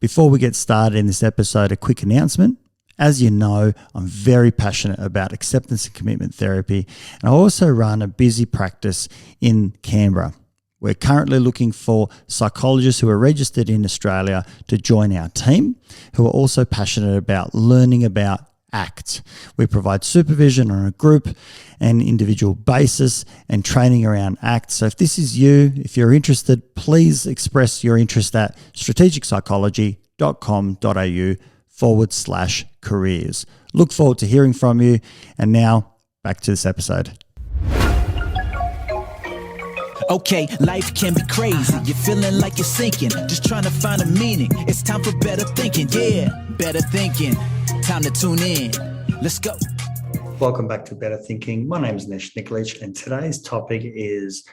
Before we get started in this episode, a quick announcement. As you know, I'm very passionate about acceptance and commitment therapy, and I also run a busy practice in Canberra. We're currently looking for psychologists who are registered in Australia to join our team, who are also passionate about learning about ACT. We provide supervision on a group and individual basis and training around ACT. So if this is you, if you're interested, please express your interest at strategicpsychology.com.au/careers. Look forward to hearing from you. And now back to this episode. Okay, life can be crazy. You're feeling like you're sinking, just trying to find a meaning. It's time for better thinking, yeah, better thinking. Time to tune in. Let's go. Welcome back to Better Thinking. My name is Nesh Nikolic, and today's topic is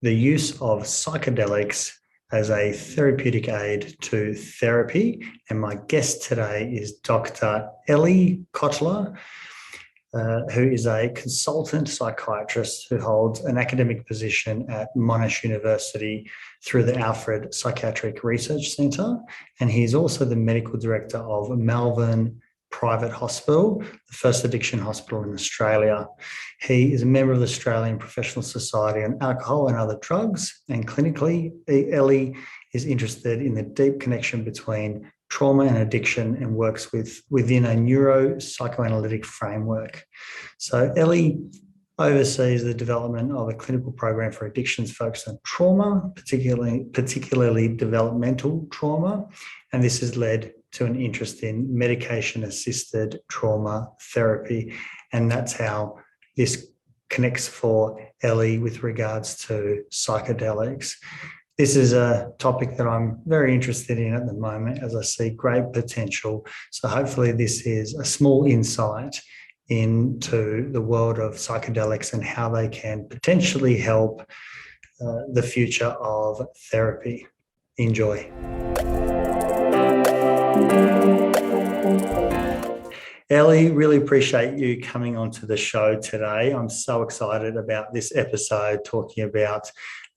the use of psychedelics as a therapeutic aid to therapy. And my guest today is Dr. Eli Kotler, who is a consultant psychiatrist who holds an academic position at Monash University through the Alfred Psychiatry Research Centre. And he's also the medical director of Malvern Private Hospital, the first addiction hospital in Australia. He is a member of the Australasian Professional Society on Alcohol and Other Drugs. And clinically, Eli is interested in the deep connection between trauma and addiction and works within a neuro-psychoanalytic framework. So Eli oversees the development of a clinical program for addictions focused on trauma, particularly developmental trauma, and this has led to an interest in medication-assisted trauma therapy, and that's how this connects for Eli with regards to psychedelics. This is a topic that I'm very interested in at the moment, as I see great potential. So hopefully this is a small insight into the world of psychedelics and how they can potentially help the future of therapy. Enjoy. Eli, really appreciate you coming onto the show today. I'm so excited about this episode talking about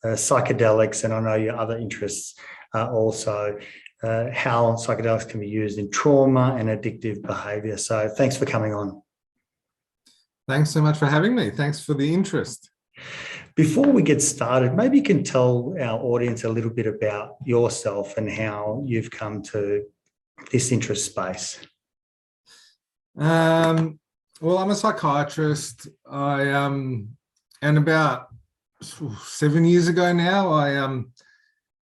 psychedelics, and I know your other interests are also how psychedelics can be used in trauma and addictive behaviour. So thanks for coming on. Thanks so much for having me. Thanks for the interest. Before we get started, maybe you can tell our audience a little bit about yourself and how you've come to this interest space. Well, I'm a psychiatrist. And about 7 years ago now, I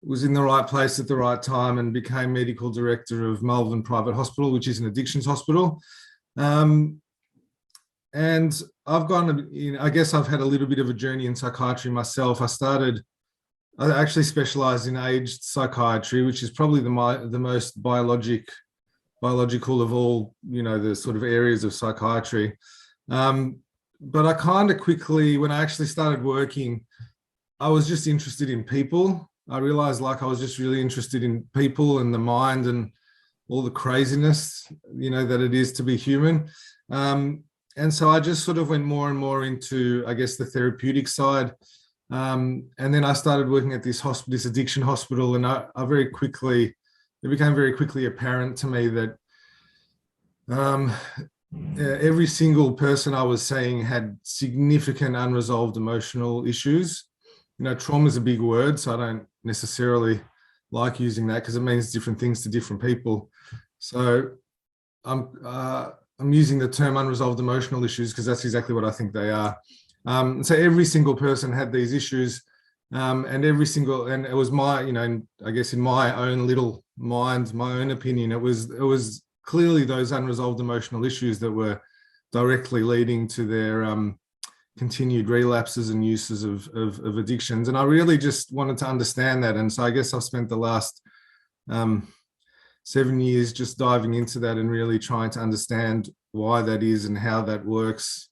was in the right place at the right time and became medical director of Malvern Private Hospital, which is an addictions hospital. And I've gone, I guess I've had a little bit of a journey in psychiatry myself. I actually specialised in aged psychiatry, which is probably the most biological of all, the sort of areas of psychiatry. But I kind of quickly, when I actually started working, I was just interested in people. I realized I was just really interested in people and the mind and all the craziness, that it is to be human. And so I just sort of went more and more into, I guess, the therapeutic side. And then I started working at this addiction hospital, and it became very quickly apparent to me that every single person I was seeing had significant unresolved emotional issues. Trauma is a big word, so I don't necessarily like using that because it means different things to different people. So I'm using the term unresolved emotional issues because that's exactly what I think they are. So every single person had these issues, and it was my, I guess in my own little mind, my own opinion, it was clearly those unresolved emotional issues that were directly leading to their continued relapses and uses of addictions. And I really just wanted to understand that. And so I guess I've spent the last 7 years just diving into that and really trying to understand why that is and how that works.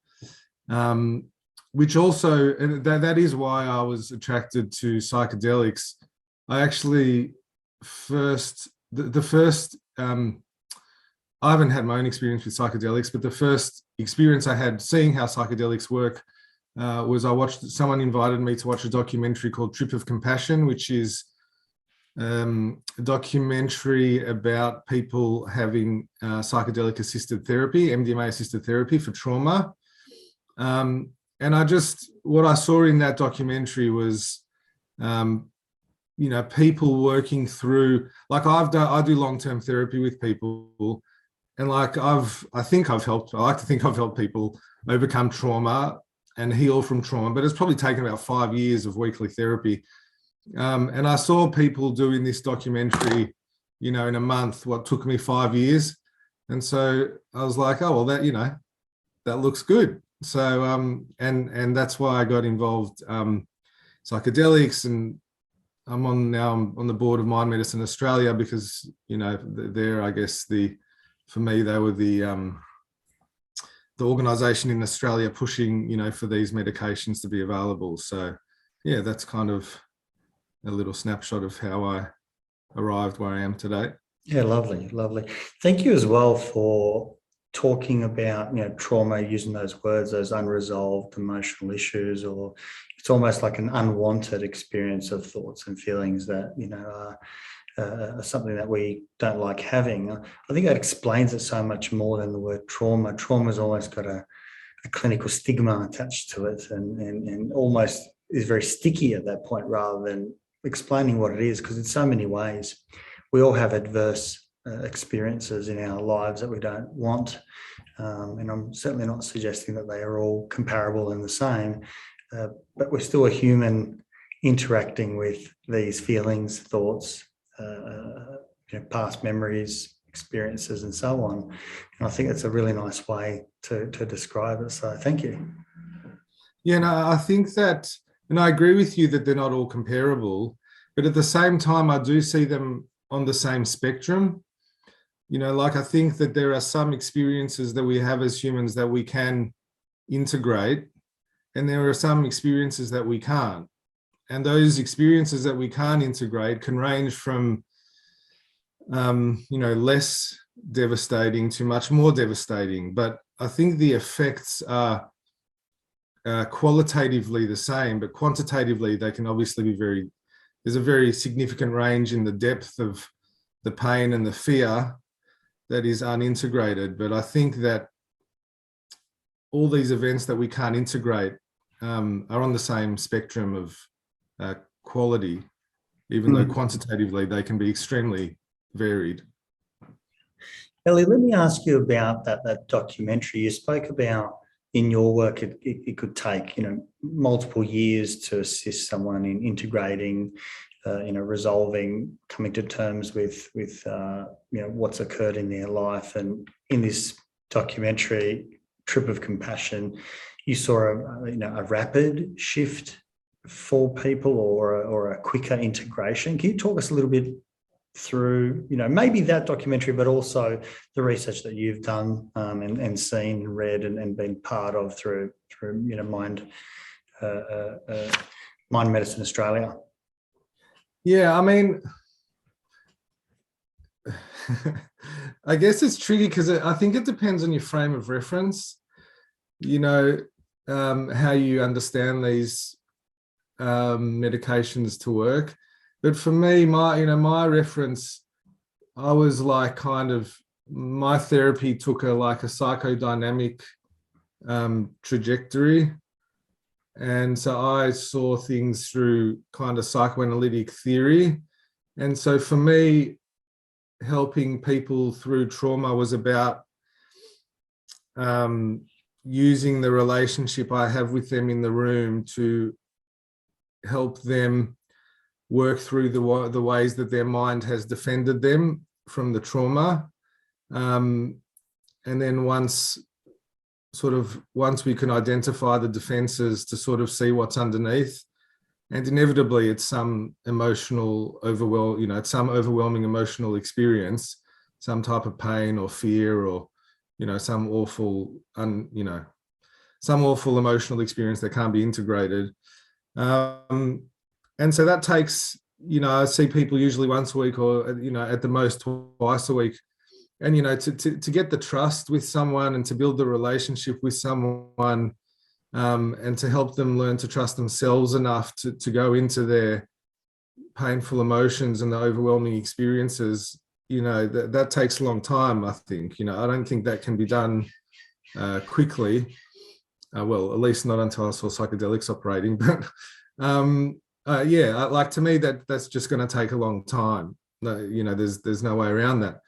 Which also, and that is why I was attracted to psychedelics. I actually I haven't had my own experience with psychedelics, but the first experience I had seeing how psychedelics work was someone invited me to watch a documentary called Trip of Compassion, which is documentary about people having psychedelic assisted therapy, MDMA assisted therapy for trauma. And what I saw in that documentary was, people working through, like I do long-term therapy with people, and like I like to think I've helped people overcome trauma and heal from trauma, but it's probably taken about 5 years of weekly therapy. And I saw people doing this documentary, in a month, what took me 5 years. And so I was like, oh, well, that looks good. So, and that's why I got involved, psychedelics, and I'm on the board of Mind Medicine Australia because, they're, I guess, for me, they were the organisation in Australia pushing, for these medications to be available. So, yeah, that's kind of a little snapshot of how I arrived where I am today. Yeah, lovely. Thank you as well for talking about, trauma, using those words, those unresolved emotional issues, or it's almost like an unwanted experience of thoughts and feelings that, are something that we don't like having. I think that explains it so much more than the word trauma. Trauma's almost got a clinical stigma attached to it, and almost is very sticky at that point, rather than explaining what it is, because in so many ways we all have adverse experiences in our lives that we don't want, and I'm certainly not suggesting that they are all comparable and the same, but we're still a human interacting with these feelings, thoughts, past memories, experiences, and so on. And I think that's a really nice way to describe it, so thank you. Yeah, no, I think that, and I agree with you that they're not all comparable, but at the same time, I do see them on the same spectrum. Like I think that there are some experiences that we have as humans that we can integrate, and there are some experiences that we can't. And those experiences that we can't integrate can range from, less devastating to much more devastating. But I think the effects are qualitatively the same, but quantitatively they can obviously be there's a very significant range in the depth of the pain and the fear that is unintegrated. But I think that all these events that we can't integrate are on the same spectrum of quality, even though quantitatively they can be extremely varied. Ellie, let me ask you about that documentary. You spoke about in your work, it could take, multiple years to assist someone in integrating, resolving, coming to terms with what's occurred in their life. And in this documentary, Trip of Compassion, you saw a rapid shift for people, or a quicker integration. Can you talk us a little bit through, maybe that documentary, but also the research that you've done and seen and read and been part of through Mind Medicine Australia? Yeah, I mean, I guess it's tricky because I think it depends on your frame of reference, how you understand these medications to work. But for me, my reference, I was like my therapy took a psychodynamic trajectory. And so I saw things through kind of psychoanalytic theory. And so for me, helping people through trauma was about using the relationship I have with them in the room to help them work through the ways that their mind has defended them from the trauma. And then once we can identify the defenses, to sort of see what's underneath. And inevitably it's some emotional it's some overwhelming emotional experience, some type of pain or fear, or, some awful emotional experience that can't be integrated. And so that takes, I see people usually once a week, or, at the most twice a week. And, to get the trust with someone and to build the relationship with someone, and to help them learn to trust themselves enough to go into their painful emotions and the overwhelming experiences, that takes a long time, I think. I don't think that can be done quickly. Well, at least not until I saw psychedelics operating. But to me, that's just going to take a long time. There's no way around that.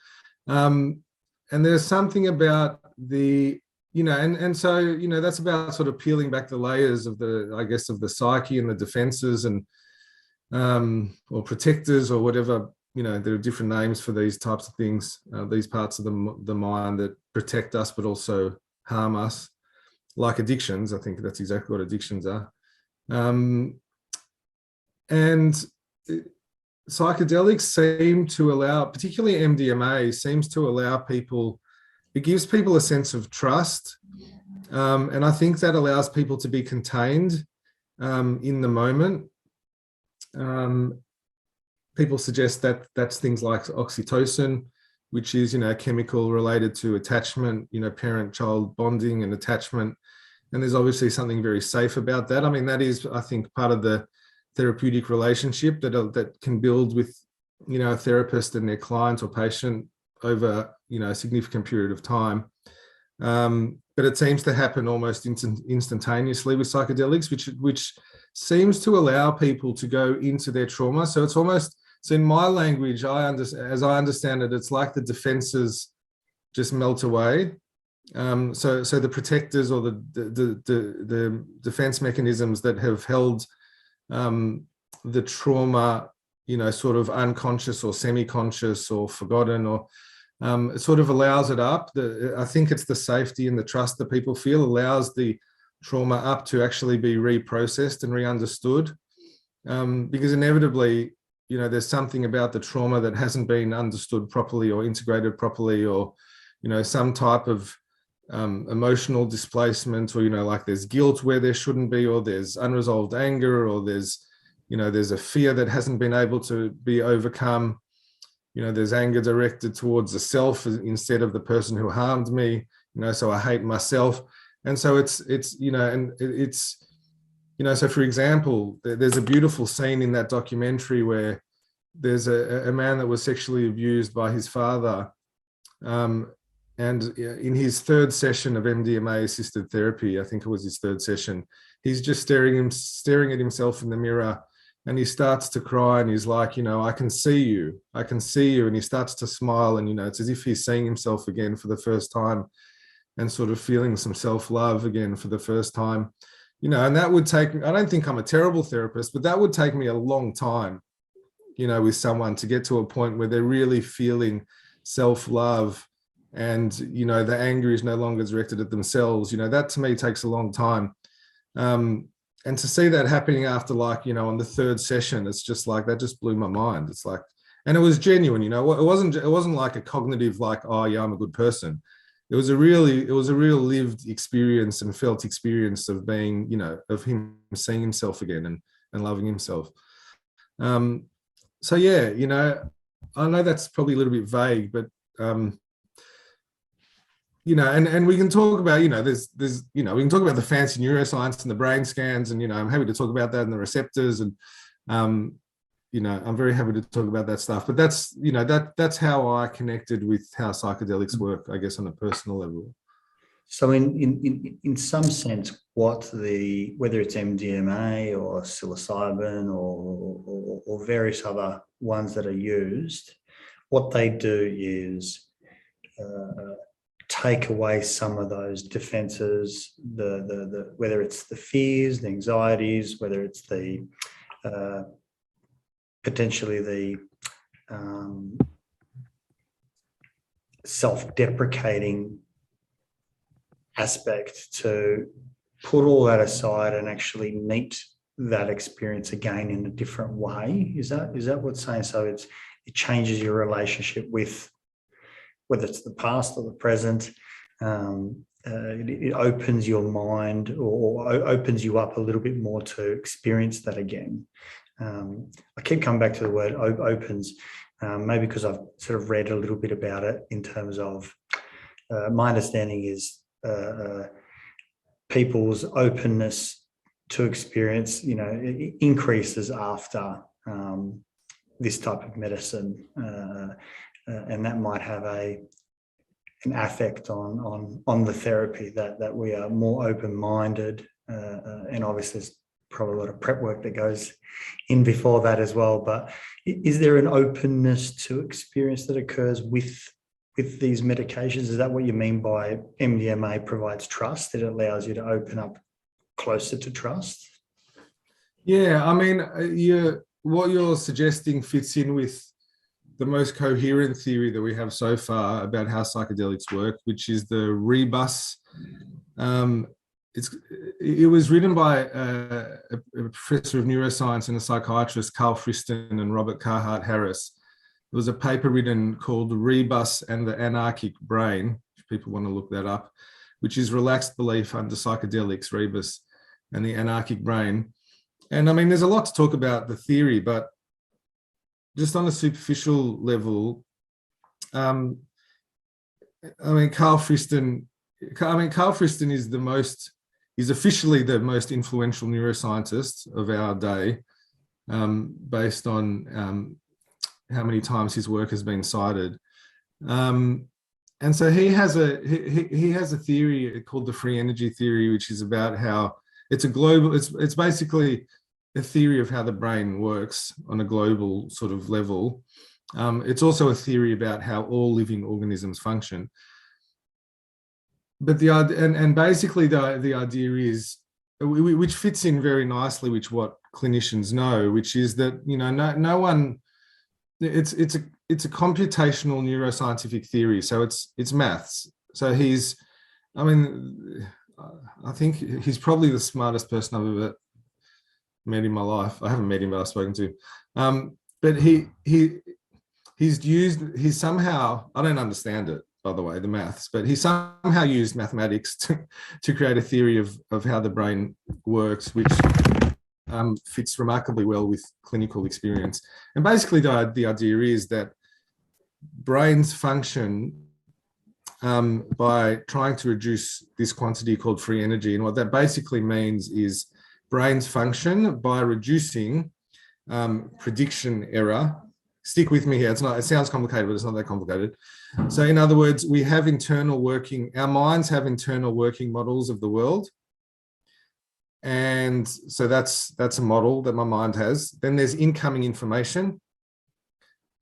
And there's something about the, so that's about sort of peeling back the layers of the psyche and the defenses and or protectors or whatever. There are different names for these types of things, these parts of the mind that protect us but also harm us, like addictions. I think that's exactly what addictions are. And psychedelics seem to allow, particularly MDMA, seems to allow people, it gives people a sense of trust. And I think that allows people to be contained in the moment. People suggest that that's things like oxytocin, which is, a chemical related to attachment, parent-child bonding and attachment. And there's obviously something very safe about that. I mean, that is, I think, part of the therapeutic relationship that can build with, a therapist and their client or patient over, a significant period of time. But it seems to happen almost instantaneously with psychedelics, which seems to allow people to go into their trauma. So it's almost, so in my language, as I understand it, it's like the defenses just melt away. So the protectors or the defense mechanisms that have held the trauma, sort of unconscious or semi-conscious or forgotten, or it sort of allows it up. I think it's the safety and the trust that people feel allows the trauma up to actually be reprocessed and re-understood, because inevitably, there's something about the trauma that hasn't been understood properly or integrated properly, or, some type of emotional displacement, or, like there's guilt where there shouldn't be, or there's unresolved anger, or there's a fear that hasn't been able to be overcome. There's anger directed towards the self instead of the person who harmed me, so I hate myself. And so it's so for example, there's a beautiful scene in that documentary where there's a man that was sexually abused by his father. And in his third session of MDMA assisted therapy, I think it was his third session, he's just staring at himself in the mirror, and he starts to cry, and he's like, I can see you. And he starts to smile, and, it's as if he's seeing himself again for the first time and sort of feeling some self-love again for the first time, and that would take, I don't think I'm a terrible therapist, but that would take me a long time, with someone to get to a point where they're really feeling self-love and, the anger is no longer directed at themselves. That to me takes a long time. And to see that happening after, like, on the third session, it's just like, that just blew my mind. It's like, and it was genuine, it wasn't like a cognitive, like, oh yeah, I'm a good person. It was a real lived experience and felt experience of being, of him seeing himself again and loving himself. So yeah, I know that's probably a little bit vague, but and we can talk about, there's we can talk about the fancy neuroscience and the brain scans, and I'm happy to talk about that and the receptors, and I'm very happy to talk about that stuff. But that's that's how I connected with how psychedelics work, I guess, on a personal level. So in some sense, whether it's MDMA or psilocybin or various other ones that are used, what they do is take away some of those defenses, the whether it's the fears, the anxieties, whether it's the potentially the self-deprecating aspect, to put all that aside and actually meet that experience again in a different way. Is that what's saying? So it changes your relationship with, whether it's the past or the present. It opens your mind or opens you up a little bit more to experience that again. I keep coming back to the word opens, maybe because I've sort of read a little bit about it in terms of my understanding is people's openness to experience, increases after this type of medicine, and that might have an affect on the therapy, that we are more open-minded, and obviously there's probably a lot of prep work that goes in before that as well. But is there an openness to experience that occurs with these medications? Is that what you mean by MDMA provides trust, that it allows you to open up closer to trust? Yeah, I mean, what you're suggesting fits in with the most coherent theory that we have so far about how psychedelics work, which is the Rebus. It was written by a professor of neuroscience and a psychiatrist, Carl Friston and Robert Carhart Harris. There was a paper written called Rebus and the Anarchic Brain, if people want to look that up, which is relaxed belief under psychedelics, Rebus and the Anarchic Brain. And I mean, there's a lot to talk about the theory, but just on a superficial level, I mean, Carl Friston is officially the most influential neuroscientist of our day, based on how many times his work has been cited. And so he has a theory called the free energy theory, which is about how it's basically a theory of how the brain works on a global sort of level. It's also a theory about how all living organisms function. But basically the idea is, which fits in very nicely with what clinicians know, which is that, you know, no one, it's a computational neuroscientific theory, so it's maths. So I think he's probably the smartest person I've ever met in my life. I haven't met him, but I've spoken to him. But he's somehow, I don't understand it, by the way, the maths, but he somehow used mathematics to create a theory of how the brain works, which fits remarkably well with clinical experience. And basically the idea is that brains function by trying to reduce this quantity called free energy. And what that basically means is brains function by reducing prediction error. Stick with me here. It sounds complicated, but it's not that complicated. So in other words, we have our minds have internal working models of the world. And so that's a model that my mind has. Then there's incoming information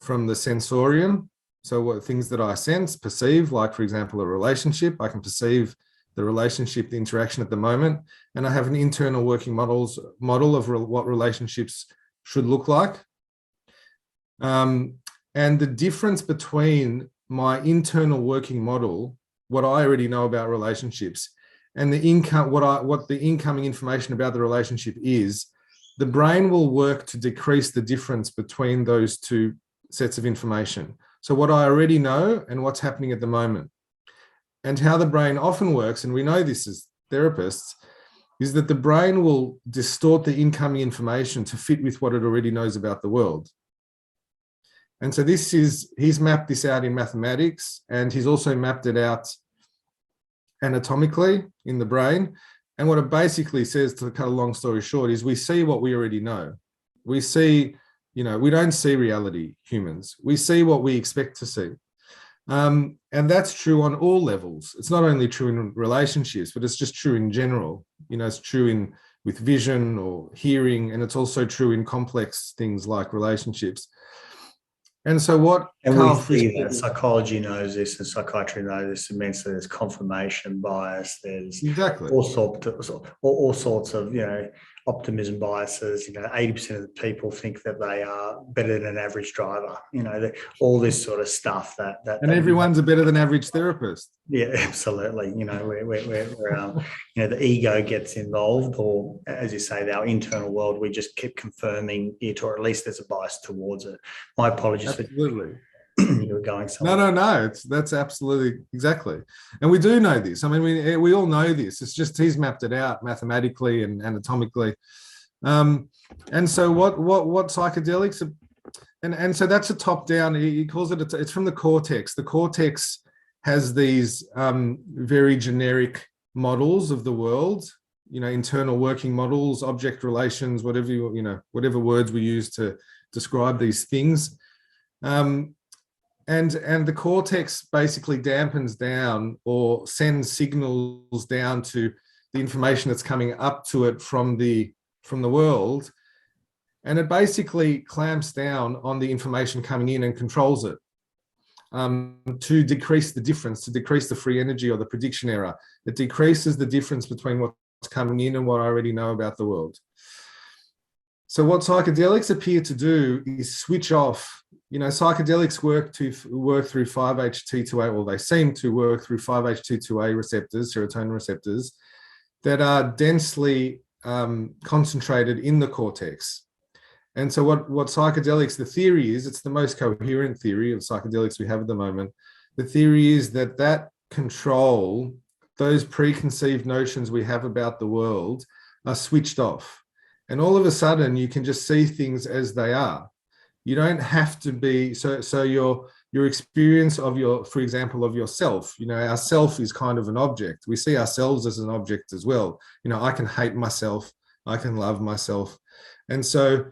from the sensorium. So what things that I sense, perceive, like for example, a relationship, I can perceive the relationship, the interaction at the moment. And I have an internal working model of what relationships should look like. And the difference between my internal working model, what I already know about relationships, and what the incoming information about the relationship is, the brain will work to decrease the difference between those two sets of information. So what I already know and what's happening at the moment. And how the brain often works, and we know this as therapists, is that the brain will distort the incoming information to fit with what it already knows about the world. And so he's mapped this out in mathematics, and he's also mapped it out anatomically in the brain. And what it basically says, to cut a long story short, is we see what we already know. We see, we don't see reality, humans. We see what we expect to see. And that's true on all levels. It's not only true in relationships, but it's just true in general. It's true with vision or hearing, and it's also true in complex things like relationships. And so we see that psychology knows this and psychiatry knows this immensely. There's confirmation bias. There's exactly all sorts of optimism biases. 80% of the people think that they are better than an average driver. All this sort of stuff and everyone's a better than average therapist. Yeah, absolutely. Where the ego gets involved, or as you say, our internal world, we just keep confirming it, or at least there's a bias towards it. My apologies. Absolutely. You were going somewhere. No. That's absolutely exactly. And we do know this. I mean, we all know this. It's just he's mapped it out mathematically and anatomically. And so what psychedelics are, and so that's a top down. He calls it. It's from the cortex. The cortex has these very generic models of the world. Internal working models, object relations, whatever whatever words we use to describe these things. And the cortex basically dampens down or sends signals down to the information that's coming up to it from the world, and it basically clamps down on the information coming in and controls it to decrease the difference, to decrease the free energy or the prediction error. It decreases the difference between what's coming in and what I already know about the world. So what psychedelics appear to do is switch off. Psychedelics work through 5-HT2A, or they seem to work through 5-HT2A receptors, serotonin receptors, that are densely concentrated in the cortex. And so what psychedelics, the theory is, it's the most coherent theory of psychedelics we have at the moment. The theory is that control, those preconceived notions we have about the world, are switched off. And all of a sudden you can just see things as they are. You don't have to be, so your experience of for example, of yourself, our self is kind of an object. We see ourselves as an object as well. I can hate myself, I can love myself. And so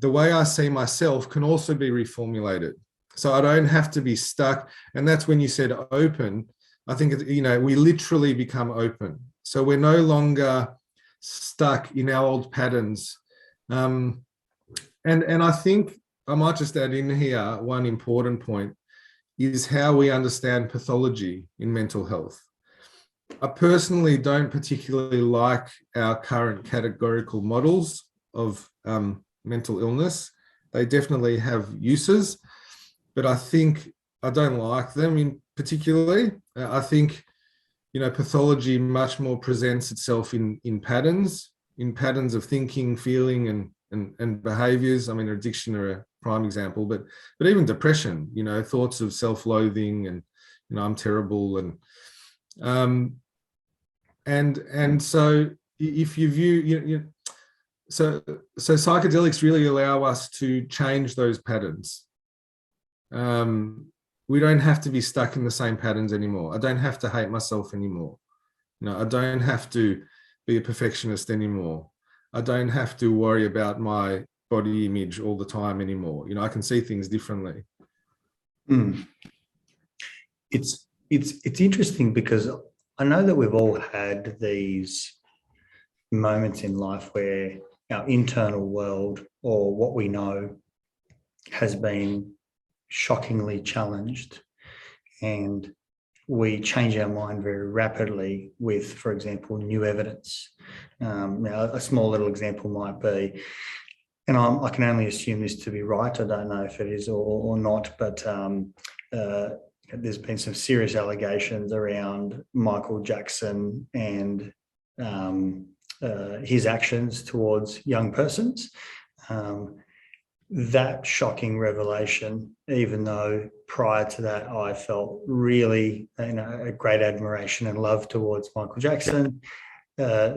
the way I see myself can also be reformulated. So I don't have to be stuck. And that's when you said open. I think, we literally become open. So we're no longer stuck in our old patterns. And I think I might just add in here one important point is how we understand pathology in mental health. I personally don't particularly like our current categorical models of mental illness. They definitely have uses, but I think I don't like them in particularly. I think, pathology much more presents itself in patterns of thinking, feeling, and behaviors. I mean, addiction are a prime example, but even depression, thoughts of self-loathing and, I'm terrible. And so if you view, so psychedelics really allow us to change those patterns. We don't have to be stuck in the same patterns anymore. I don't have to hate myself anymore. I don't have to be a perfectionist anymore. I don't have to worry about my body image all the time anymore. I can see things differently. It's interesting because I know that we've all had these moments in life where our internal world or what we know has been shockingly challenged, and we change our mind very rapidly with, for example, new evidence. Now, a small little example might be, and I can only assume this to be right, I don't know if it is or not, but there's been some serious allegations around Michael Jackson and his actions towards young persons. That shocking revelation, even though prior to that I felt really a great admiration and love towards Michael Jackson,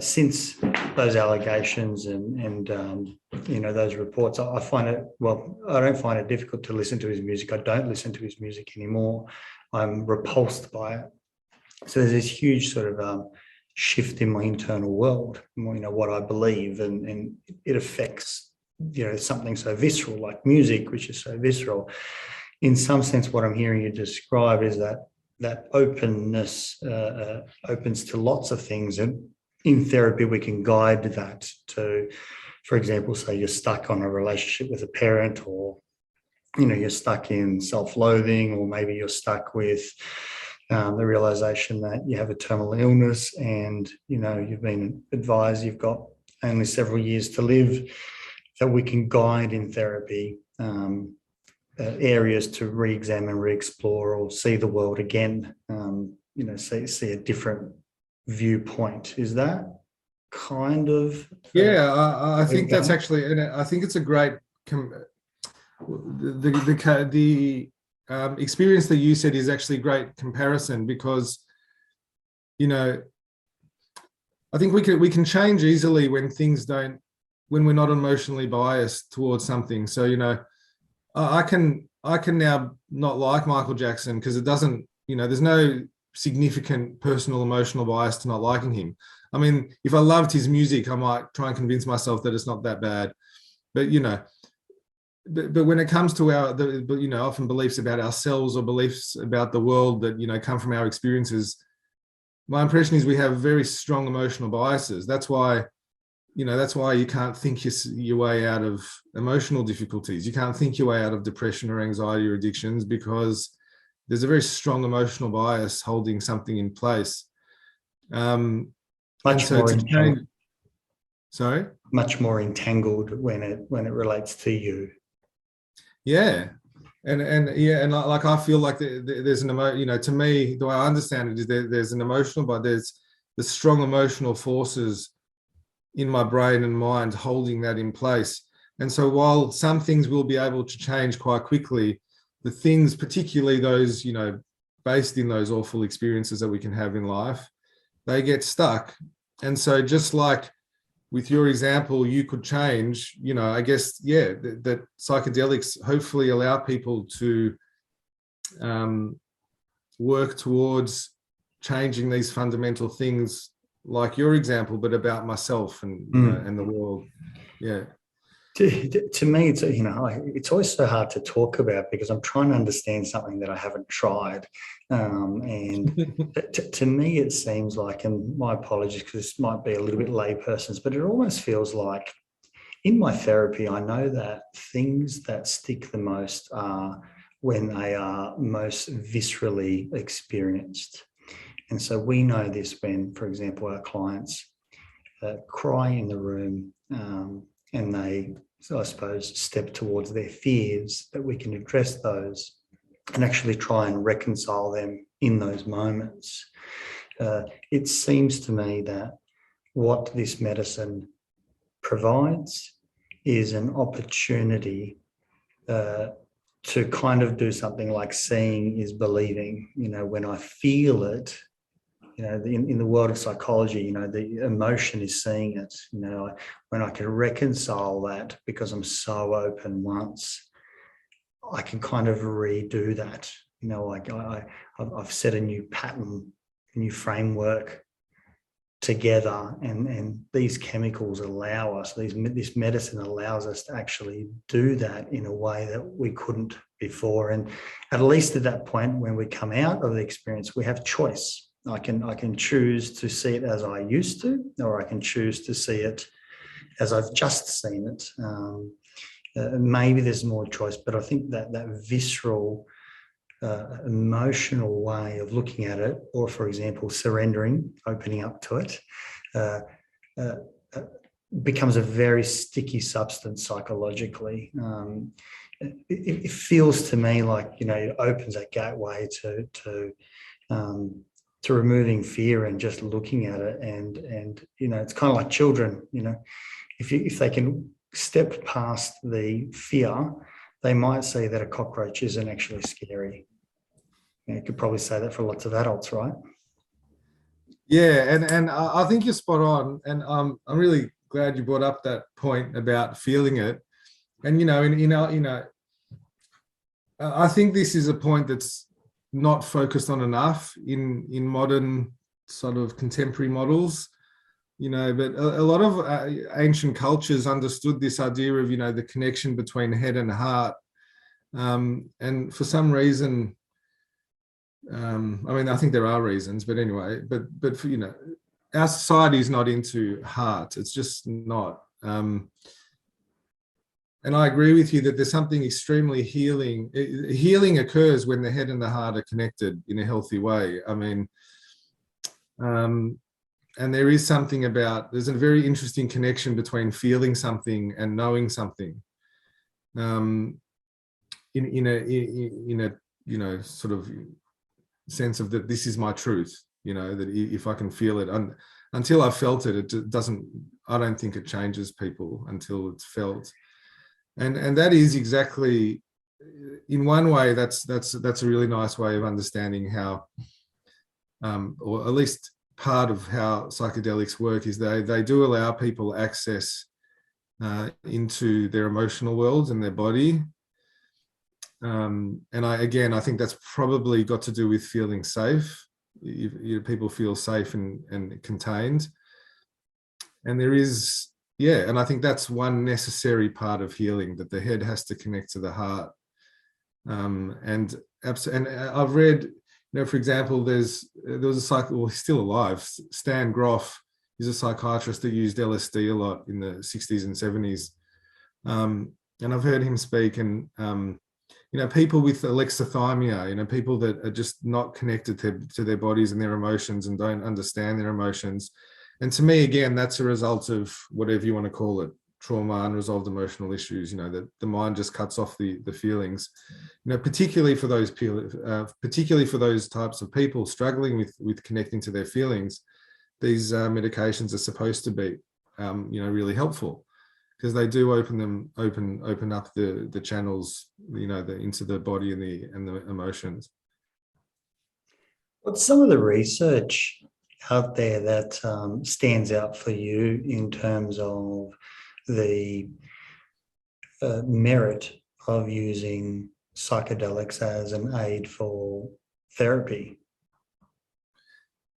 since those allegations and those reports, I find it, I don't find it difficult to listen to his music. I don't listen to his music anymore. I'm repulsed by it. So there's this huge sort of shift in my internal world, what I believe, and it affects something so visceral like music, which is so visceral. In some sense, what I'm hearing you describe is that openness opens to lots of things, and in therapy we can guide that to, for example, say you're stuck on a relationship with a parent, or you're stuck in self-loathing, or maybe you're stuck with the realization that you have a terminal illness and you've been advised you've got only several years to live. That we can guide in therapy areas to re-examine, re-explore, or see the world again, see a different viewpoint. Is that kind of... Yeah, I think that's actually, and I think it's a great, the experience that you said is actually a great comparison, because, I think we can change easily when we're not emotionally biased towards something. So, I can now not like Michael Jackson because it doesn't, there's no significant personal emotional bias to not liking him. I mean, if I loved his music, I might try and convince myself that it's not that bad. But, but when it comes to often beliefs about ourselves or beliefs about the world that, come from our experiences, my impression is we have very strong emotional biases. That's why you can't think your way out of emotional difficulties. You can't think your way out of depression or anxiety or addictions, because there's a very strong emotional bias holding something in place. Much more entangled. Sorry? Much more entangled when it relates to you. Yeah. And like I feel like there's an to me, the way I understand it is there's an emotional, but there's the strong emotional forces in my brain and mind holding that in place. And so while some things will be able to change quite quickly, the things, particularly those, based in those awful experiences that we can have in life, they get stuck. And so just like with your example, you could change, I guess, that psychedelics hopefully allow people to work towards changing these fundamental things, like your example, but about myself and and the world. Yeah. To me, it's it's always so hard to talk about, because I'm trying to understand something that I haven't tried, and to me it seems like, and my apologies because this might be a little bit layperson's, but it almost feels like in my therapy I know that things that stick the most are when they are most viscerally experienced. And so we know this when, for example, our clients cry in the room, and they, I suppose, step towards their fears, that we can address those and actually try and reconcile them in those moments. It seems to me that what this medicine provides is an opportunity to kind of do something like seeing is believing. When I feel it, in the world of psychology, the emotion is seeing it. When I can reconcile that, because I'm so open once, I can kind of redo that. I've set a new pattern, a new framework together, and these chemicals allow us, this medicine allows us to actually do that in a way that we couldn't before. And at least at that point, when we come out of the experience, we have choice. I can choose to see it as I used to, or I can choose to see it as I've just seen it. Maybe there's more choice, but I think that visceral, emotional way of looking at it, or for example, surrendering, opening up to it, becomes a very sticky substance psychologically. It feels to me like, it opens a gateway to removing fear and just looking at it. And it's kind of like children, if they can step past the fear, they might see that a cockroach isn't actually scary. You could probably say that for lots of adults, right? Yeah, and I think you're spot on, and I'm really glad you brought up that point about feeling it. And I think this is a point that's not focused on enough in modern sort of contemporary models, but a lot of ancient cultures understood this idea of, the connection between head and heart. And for some reason, I think there are reasons, but anyway, but for, our society is not into heart. It's just not. And I agree with you that there's something extremely healing. Healing occurs when the head and the heart are connected in a healthy way. And there is something about, there's a very interesting connection between feeling something and knowing something. In a sort of sense of that this is my truth, that if I can feel it, until I've felt it, I don't think it changes people until it's felt. And that is exactly, in one way, that's a really nice way of understanding how, or at least part of how psychedelics work, is they do allow people access into their emotional worlds and their body. And I think that's probably got to do with feeling safe. People feel safe and contained. And there is, yeah, and I think that's one necessary part of healing, that the head has to connect to the heart. And I've read, for example, there was he's still alive, Stan Groff. He's a psychiatrist that used LSD a lot in the 60s and 70s. And I've heard him speak, and people with alexithymia, people that are just not connected to their bodies and their emotions and don't understand their emotions. And to me, again, that's a result of whatever you want to call it, trauma, unresolved emotional issues, that the mind just cuts off the feelings, particularly for those types of people struggling with connecting to their feelings. These medications are supposed to be, really helpful, because they do open up the channels, into the body and the emotions. What's some of the research out there that stands out for you in terms of the merit of using psychedelics as an aid for therapy?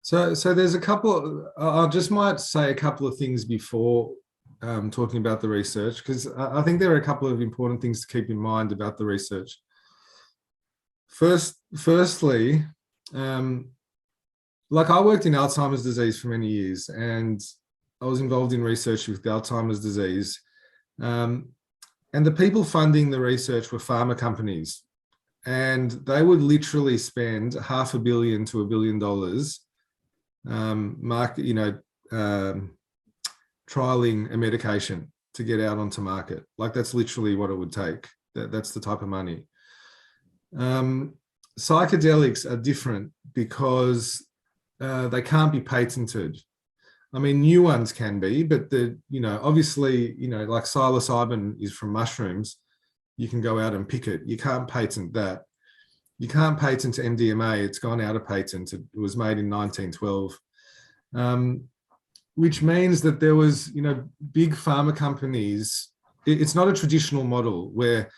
So there's a couple. I just might say a couple of things before talking about the research, because I think there are a couple of important things to keep in mind about the research. Firstly, like I worked in Alzheimer's disease for many years, and I was involved in research with Alzheimer's disease. And the people funding the research were pharma companies, and they would literally spend $500 million to $1 billion trialing a medication to get out onto market. Like, that's literally what it would take. That's the type of money. Psychedelics are different because they can't be patented. I mean, new ones can be, but obviously, like psilocybin is from mushrooms. You can go out and pick it. You can't patent that. You can't patent MDMA. It's gone out of patent. It was made in 1912, which means that there was, big pharma companies. It's not a traditional model where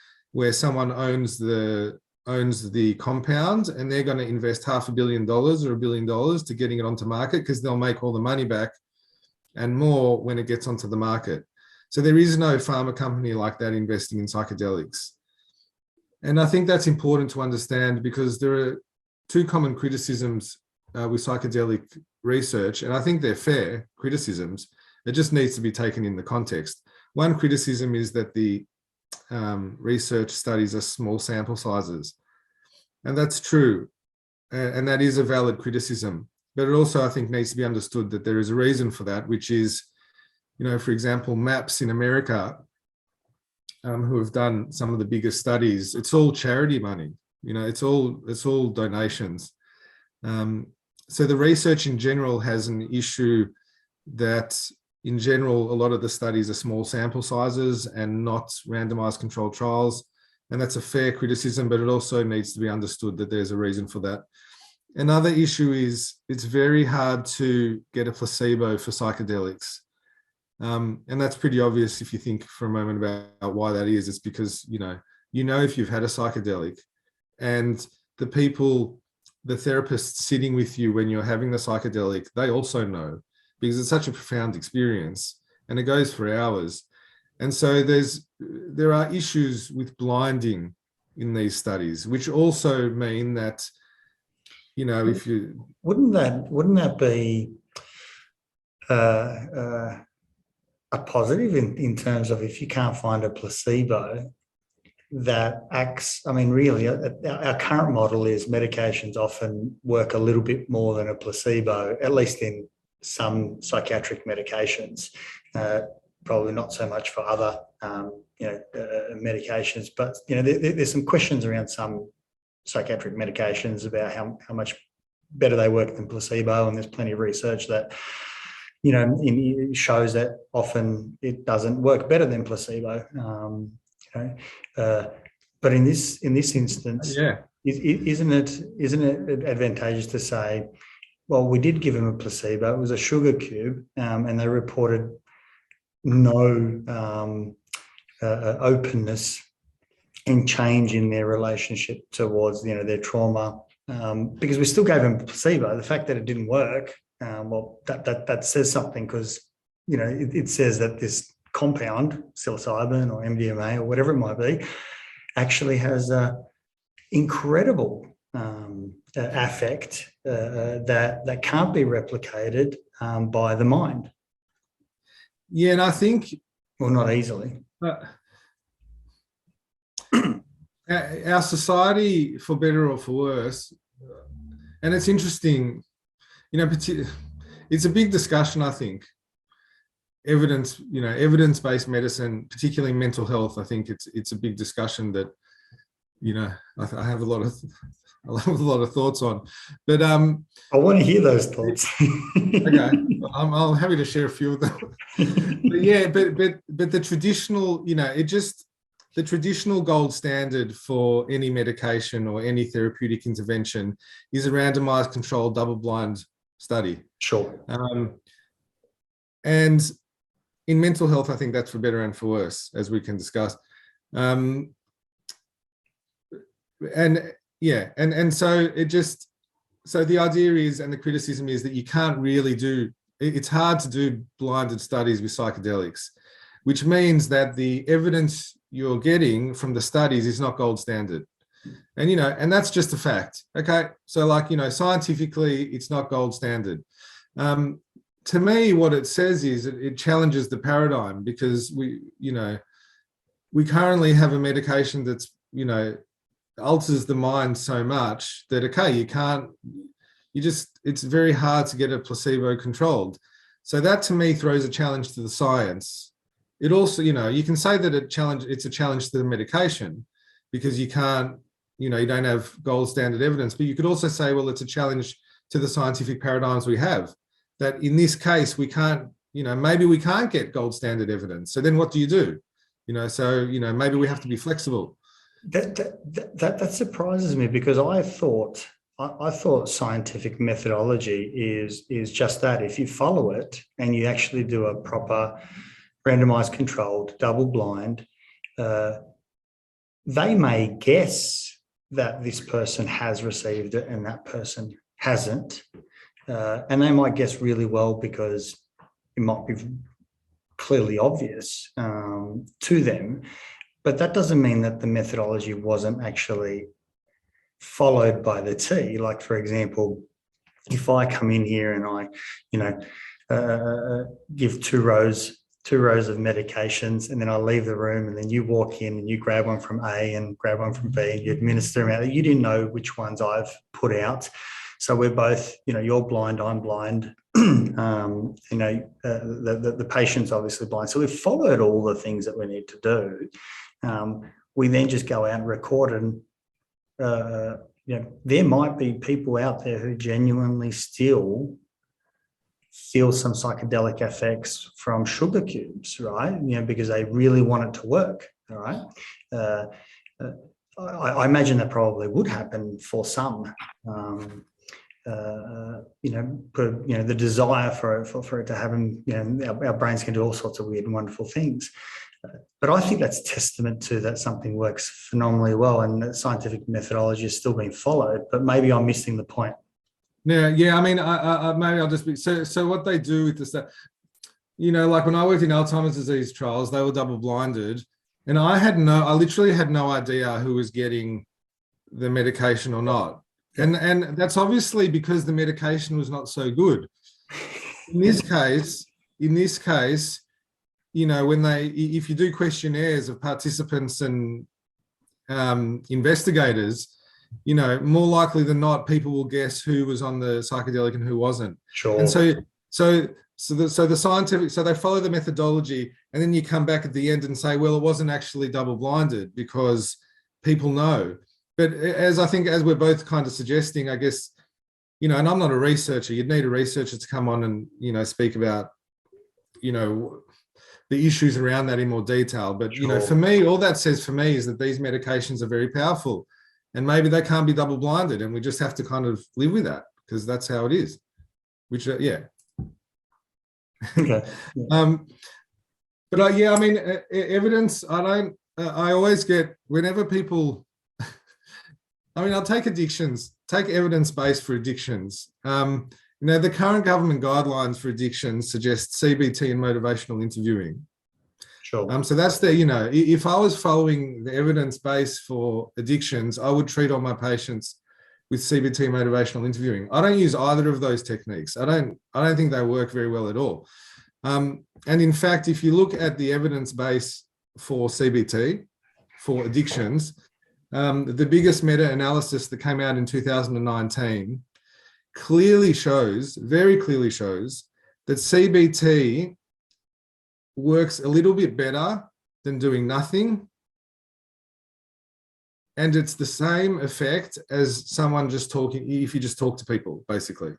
someone owns the compound and they're going to invest $500 million or $1 billion to getting it onto market, because they'll make all the money back and more when it gets onto the market. So there is no pharma company like that investing in psychedelics. And I think that's important to understand, because there are two common criticisms with psychedelic research, and I think they're fair criticisms. It just needs to be taken in the context. One criticism is that the research studies are small sample sizes, and that's true, and that is a valid criticism. But it also, I think, needs to be understood that there is a reason for that, which is, for example, MAPS in America, who have done some of the biggest studies. It's all charity money, it's all donations. So the research in general has an issue that, in general, a lot of the studies are small sample sizes and not randomized controlled trials. And that's a fair criticism, but it also needs to be understood that there's a reason for that. Another issue is it's very hard to get a placebo for psychedelics. And that's pretty obvious if you think for a moment about why that is. It's because, if you've had a psychedelic, and the therapists sitting with you when you're having the psychedelic, they also know, because it's such a profound experience and it goes for hours. And so there are issues with blinding in these studies, which also mean that, if you... Wouldn't that be a positive in terms of, if you can't find a placebo that acts, really, our current model is medications often work a little bit more than a placebo, at least in some psychiatric medications, probably not so much for other, medications. But, there's some questions around some psychiatric medications about how much better they work than placebo. And there's plenty of research that, shows that often it doesn't work better than placebo. But in this instance, Yeah. Isn't it advantageous to say, well, we did give them a placebo, it was a sugar cube, and they reported no openness and change in their relationship towards, their trauma, because we still gave them a placebo. The fact that it didn't work, that says something, because, it says that this compound, psilocybin or MDMA or whatever it might be, actually has incredible affect that can't be replicated by the mind. Yeah, and I think, well, not easily. Our society, for better or for worse, and it's interesting, it's a big discussion, I think. Evidence-based medicine, particularly mental health, I think it's a big discussion that, I have a lot of thoughts on. But I want to hear those thoughts. Okay, I'm happy to share a few of them. But yeah, but the traditional, the traditional gold standard for any medication or any therapeutic intervention is a randomized, controlled, double-blind study. Sure. And in mental health, I think that's for better and for worse, as we can discuss. And so so the idea is, and the criticism is, that you can't really it's hard to do blinded studies with psychedelics, which means that the evidence you're getting from the studies is not gold standard. And, and that's just a fact. Okay. So scientifically, it's not gold standard. To me, what it says is it challenges the paradigm, because we currently have a medication that's, alters the mind so much that, okay, it's very hard to get a placebo controlled. So that to me throws a challenge to the science. It also, you can say that it's a challenge to the medication, because you can't, you don't have gold standard evidence, but you could also say, well, it's a challenge to the scientific paradigms we have, that in this case, we can't, maybe we can't get gold standard evidence. So then what do you do? Maybe we have to be flexible. That surprises me, because I thought scientific methodology is just that. If you follow it and you actually do a proper randomized, controlled, double-blind, they may guess that this person has received it and that person hasn't, and they might guess really well because it might be clearly obvious to them. But that doesn't mean that the methodology wasn't actually followed by the T. Like, for example, if I come in here and I, give two rows of medications, and then I leave the room, and then you walk in and you grab one from A and grab one from B and you administer them out. You didn't know which ones I've put out. So we're both, you're blind, I'm blind. The patient's obviously blind. So we've followed all the things that we need to do. We then just go out and record, and there might be people out there who genuinely still feel some psychedelic effects from sugar cubes, right? Because they really want it to work, all right? I imagine that probably would happen for some. The desire for it to happen, our brains can do all sorts of weird and wonderful things. But I think that's testament to that something works phenomenally well, and that scientific methodology is still being followed, but maybe I'm missing the point. Yeah. I mean, maybe I'll just be, so what they do with this, like when I worked in Alzheimer's disease trials, they were double blinded, and I literally had no idea who was getting the medication or not. And that's obviously because the medication was not so good. In this case, if you do questionnaires of participants and investigators, more likely than not, people will guess who was on the psychedelic and who wasn't. Sure. And so the scientific, so they follow the methodology, and then you come back at the end and say, well, it wasn't actually double blinded because people know. But as we're both kind of suggesting, I guess, and I'm not a researcher, you'd need a researcher to come on and, speak about, the issues around that in more detail. But, Sure. For me, all that says for me is that these medications are very powerful, and maybe they can't be double blinded, and we just have to kind of live with that, because that's how it is, which, yeah. Okay. But I mean, evidence, I always get, whenever people, I'll take evidence-based for addictions. The current government guidelines for addictions suggest CBT and motivational interviewing. Sure. So that's the, if I was following the evidence base for addictions, I would treat all my patients with CBT motivational interviewing. I don't use either of those techniques. I don't think they work very well at all. And in fact, if you look at the evidence base for CBT, for addictions, the biggest meta-analysis that came out in 2019 very clearly shows that CBT works a little bit better than doing nothing. And it's the same effect as someone just talking, if you just talk to people, basically.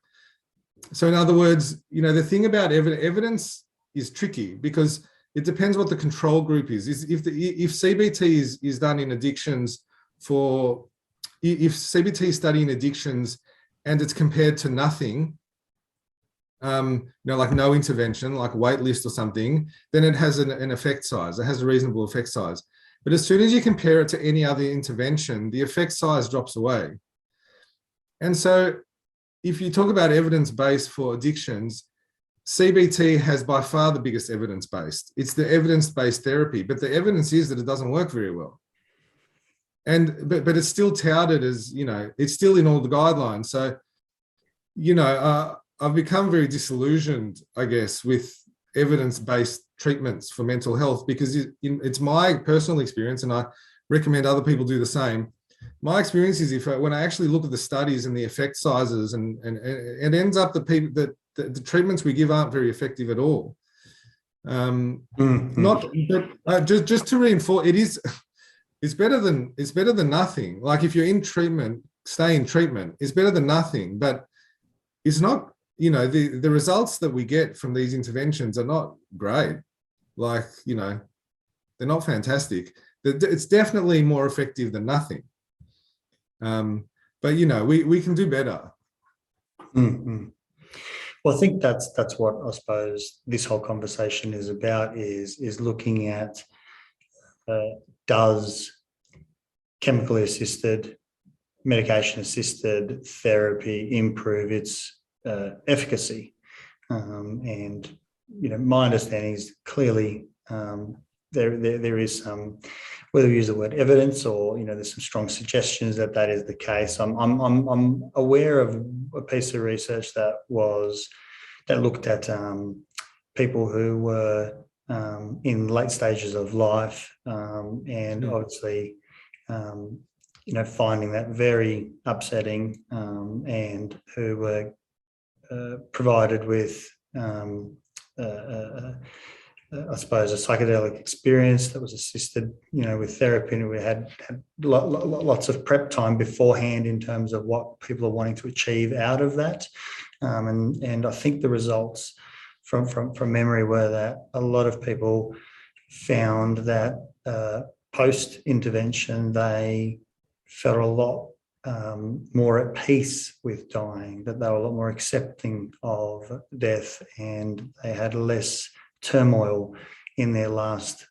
So in other words, the thing about evidence is tricky because it depends what the control group is. If CBT is done in addictions if CBT is studying addictions and it's compared to nothing, like no intervention, like a wait list or something, then it has an effect size. It has a reasonable effect size. But as soon as you compare it to any other intervention, the effect size drops away. And so if you talk about evidence base for addictions, CBT has by far the biggest evidence base. It's the evidence-based therapy, but the evidence is that it doesn't work very well. But it's still touted as, it's still in all the guidelines. So, I've become very disillusioned, I guess, with evidence-based treatments for mental health because it's my personal experience, and I recommend other people do the same. My experience is when I actually look at the studies and the effect sizes, and it ends up that the treatments we give aren't very effective at all. Just to reinforce, it's better than nothing. Like if you're in treatment, stay in treatment. It's better than nothing, but it's not. The results that we get from these interventions are not great. Like, they're not fantastic. It's definitely more effective than nothing. But we can do better. Mm-hmm. Well, I think that's what I suppose this whole conversation is about, is looking at does chemically assisted, medication assisted therapy improve its efficacy? And my understanding is clearly there is some, whether we use the word evidence or there's some strong suggestions that is the case. I'm aware of a piece of research that looked at people who were in late stages of life, and obviously finding that very upsetting, and who were provided with I suppose a psychedelic experience that was assisted, with therapy, and we had lots of prep time beforehand in terms of what people are wanting to achieve out of that, and I think the results from memory were that a lot of people found that post intervention they felt a lot more at peace with dying, that they were a lot more accepting of death, and they had less turmoil in their last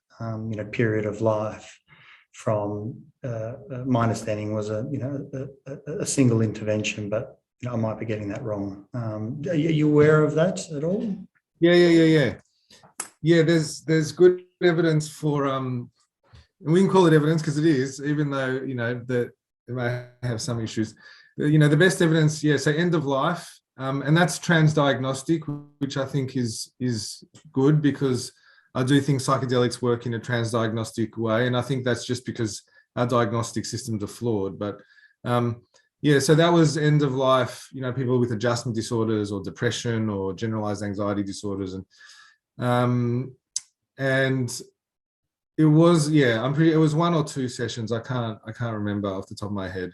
period of life. From my understanding was a single intervention, but I might be getting that wrong. Are you aware of that at all? Yeah. There's good evidence for we can call it evidence because it is, even though that it may have some issues. The best evidence, so end of life. And that's transdiagnostic, which I think is good because I do think psychedelics work in a transdiagnostic way. And I think that's just because our diagnostic systems are flawed. But so that was end of life, people with adjustment disorders or depression or generalized anxiety disorders. And it was, it was 1 or 2 sessions. I can't remember off the top of my head.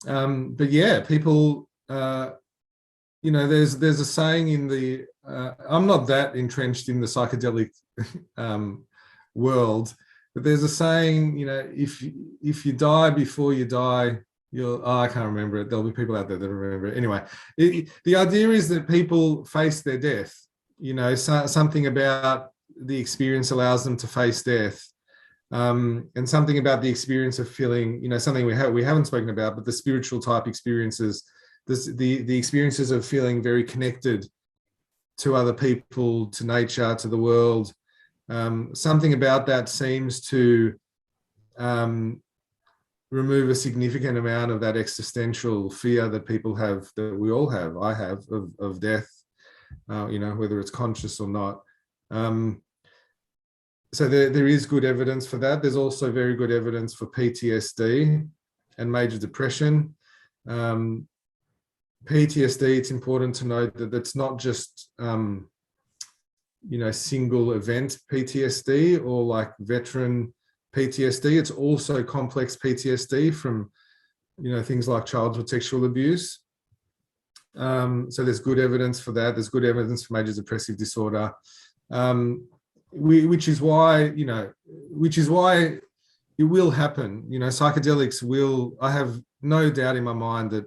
But people, there's a saying in the, I'm not that entrenched in the psychedelic world, but there's a saying, if you die before you die, I can't remember it. There'll be people out there that remember it. Anyway, the idea is that people face their death, something about the experience allows them to face death. And something about the experience of feeling, something we haven't spoken about, but the spiritual type experiences, the experiences of feeling very connected to other people, to nature, to the world, Something about that seems to remove a significant amount of that existential fear that people have, that we all have, I have, of death, whether it's conscious or not. So there is good evidence for that. There's also very good evidence for PTSD and major depression. PTSD, it's important to note that it's not just, single event PTSD or like veteran PTSD. It's also complex PTSD from, things like childhood sexual abuse. So there's good evidence for that. There's good evidence for major depressive disorder, which is why it will happen. Psychedelics will, I have no doubt in my mind that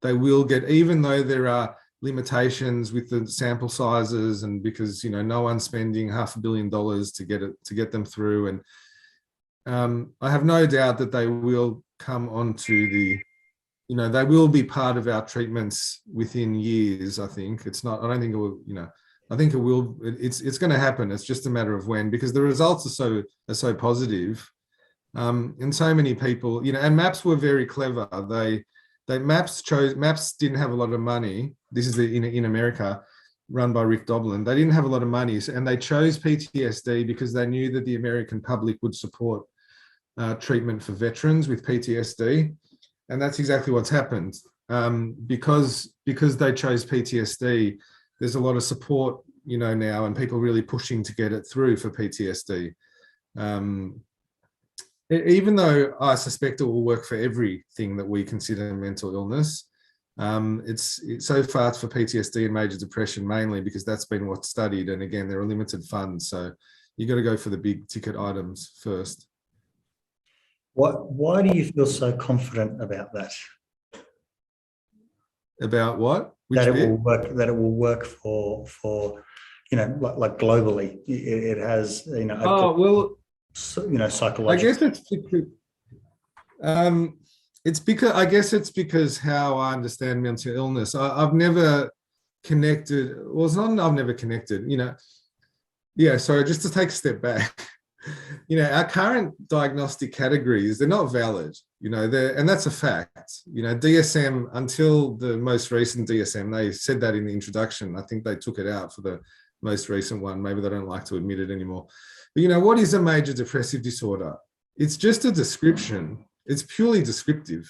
they will get, even though there are limitations with the sample sizes and because, no one's spending $500 million to get them through. And I have no doubt that they will come onto the, they will be part of our treatments within years. I think it's not, I don't think it will, I think it will, it's going to happen. It's just a matter of when, because the results are so positive. And so many people, and MAPS were very clever. MAPS didn't have a lot of money. This is in America, run by Rick Doblin. They didn't have a lot of money, and they chose PTSD because they knew that the American public would support treatment for veterans with PTSD, and that's exactly what's happened. Because they chose PTSD, there's a lot of support, now, and people really pushing to get it through for PTSD. Even though I suspect it will work for everything that we consider mental illness, it's so far it's for PTSD and major depression mainly because that's been what's studied. And again, there are limited funds, so you got to go for the big ticket items first. Why do you feel so confident about that? About what? That it will work for like globally. It has psychological. I guess it's because how I understand mental illness. I've never connected. Well, it's not. I've never connected. Yeah. Sorry, just to take a step back. Our current diagnostic categories, they're not valid. And that's a fact. DSM, until the most recent DSM, they said that in the introduction. I think they took it out for the most recent one. Maybe they don't like to admit it anymore. But what is a major depressive disorder? It's just a description. It's purely descriptive.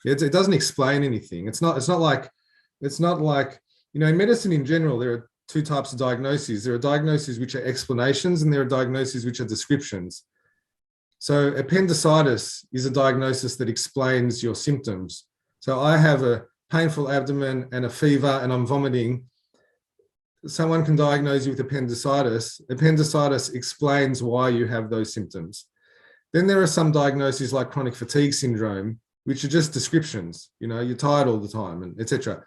It doesn't explain anything. It's not like in medicine in general, there are two types of diagnoses. There are diagnoses which are explanations and there are diagnoses which are descriptions. So appendicitis is a diagnosis that explains your symptoms. So I have a painful abdomen and a fever and I'm vomiting. Someone can diagnose you with appendicitis. Appendicitis explains why you have those symptoms. Then there are some diagnoses like chronic fatigue syndrome, which are just descriptions. You're tired all the time, and etc.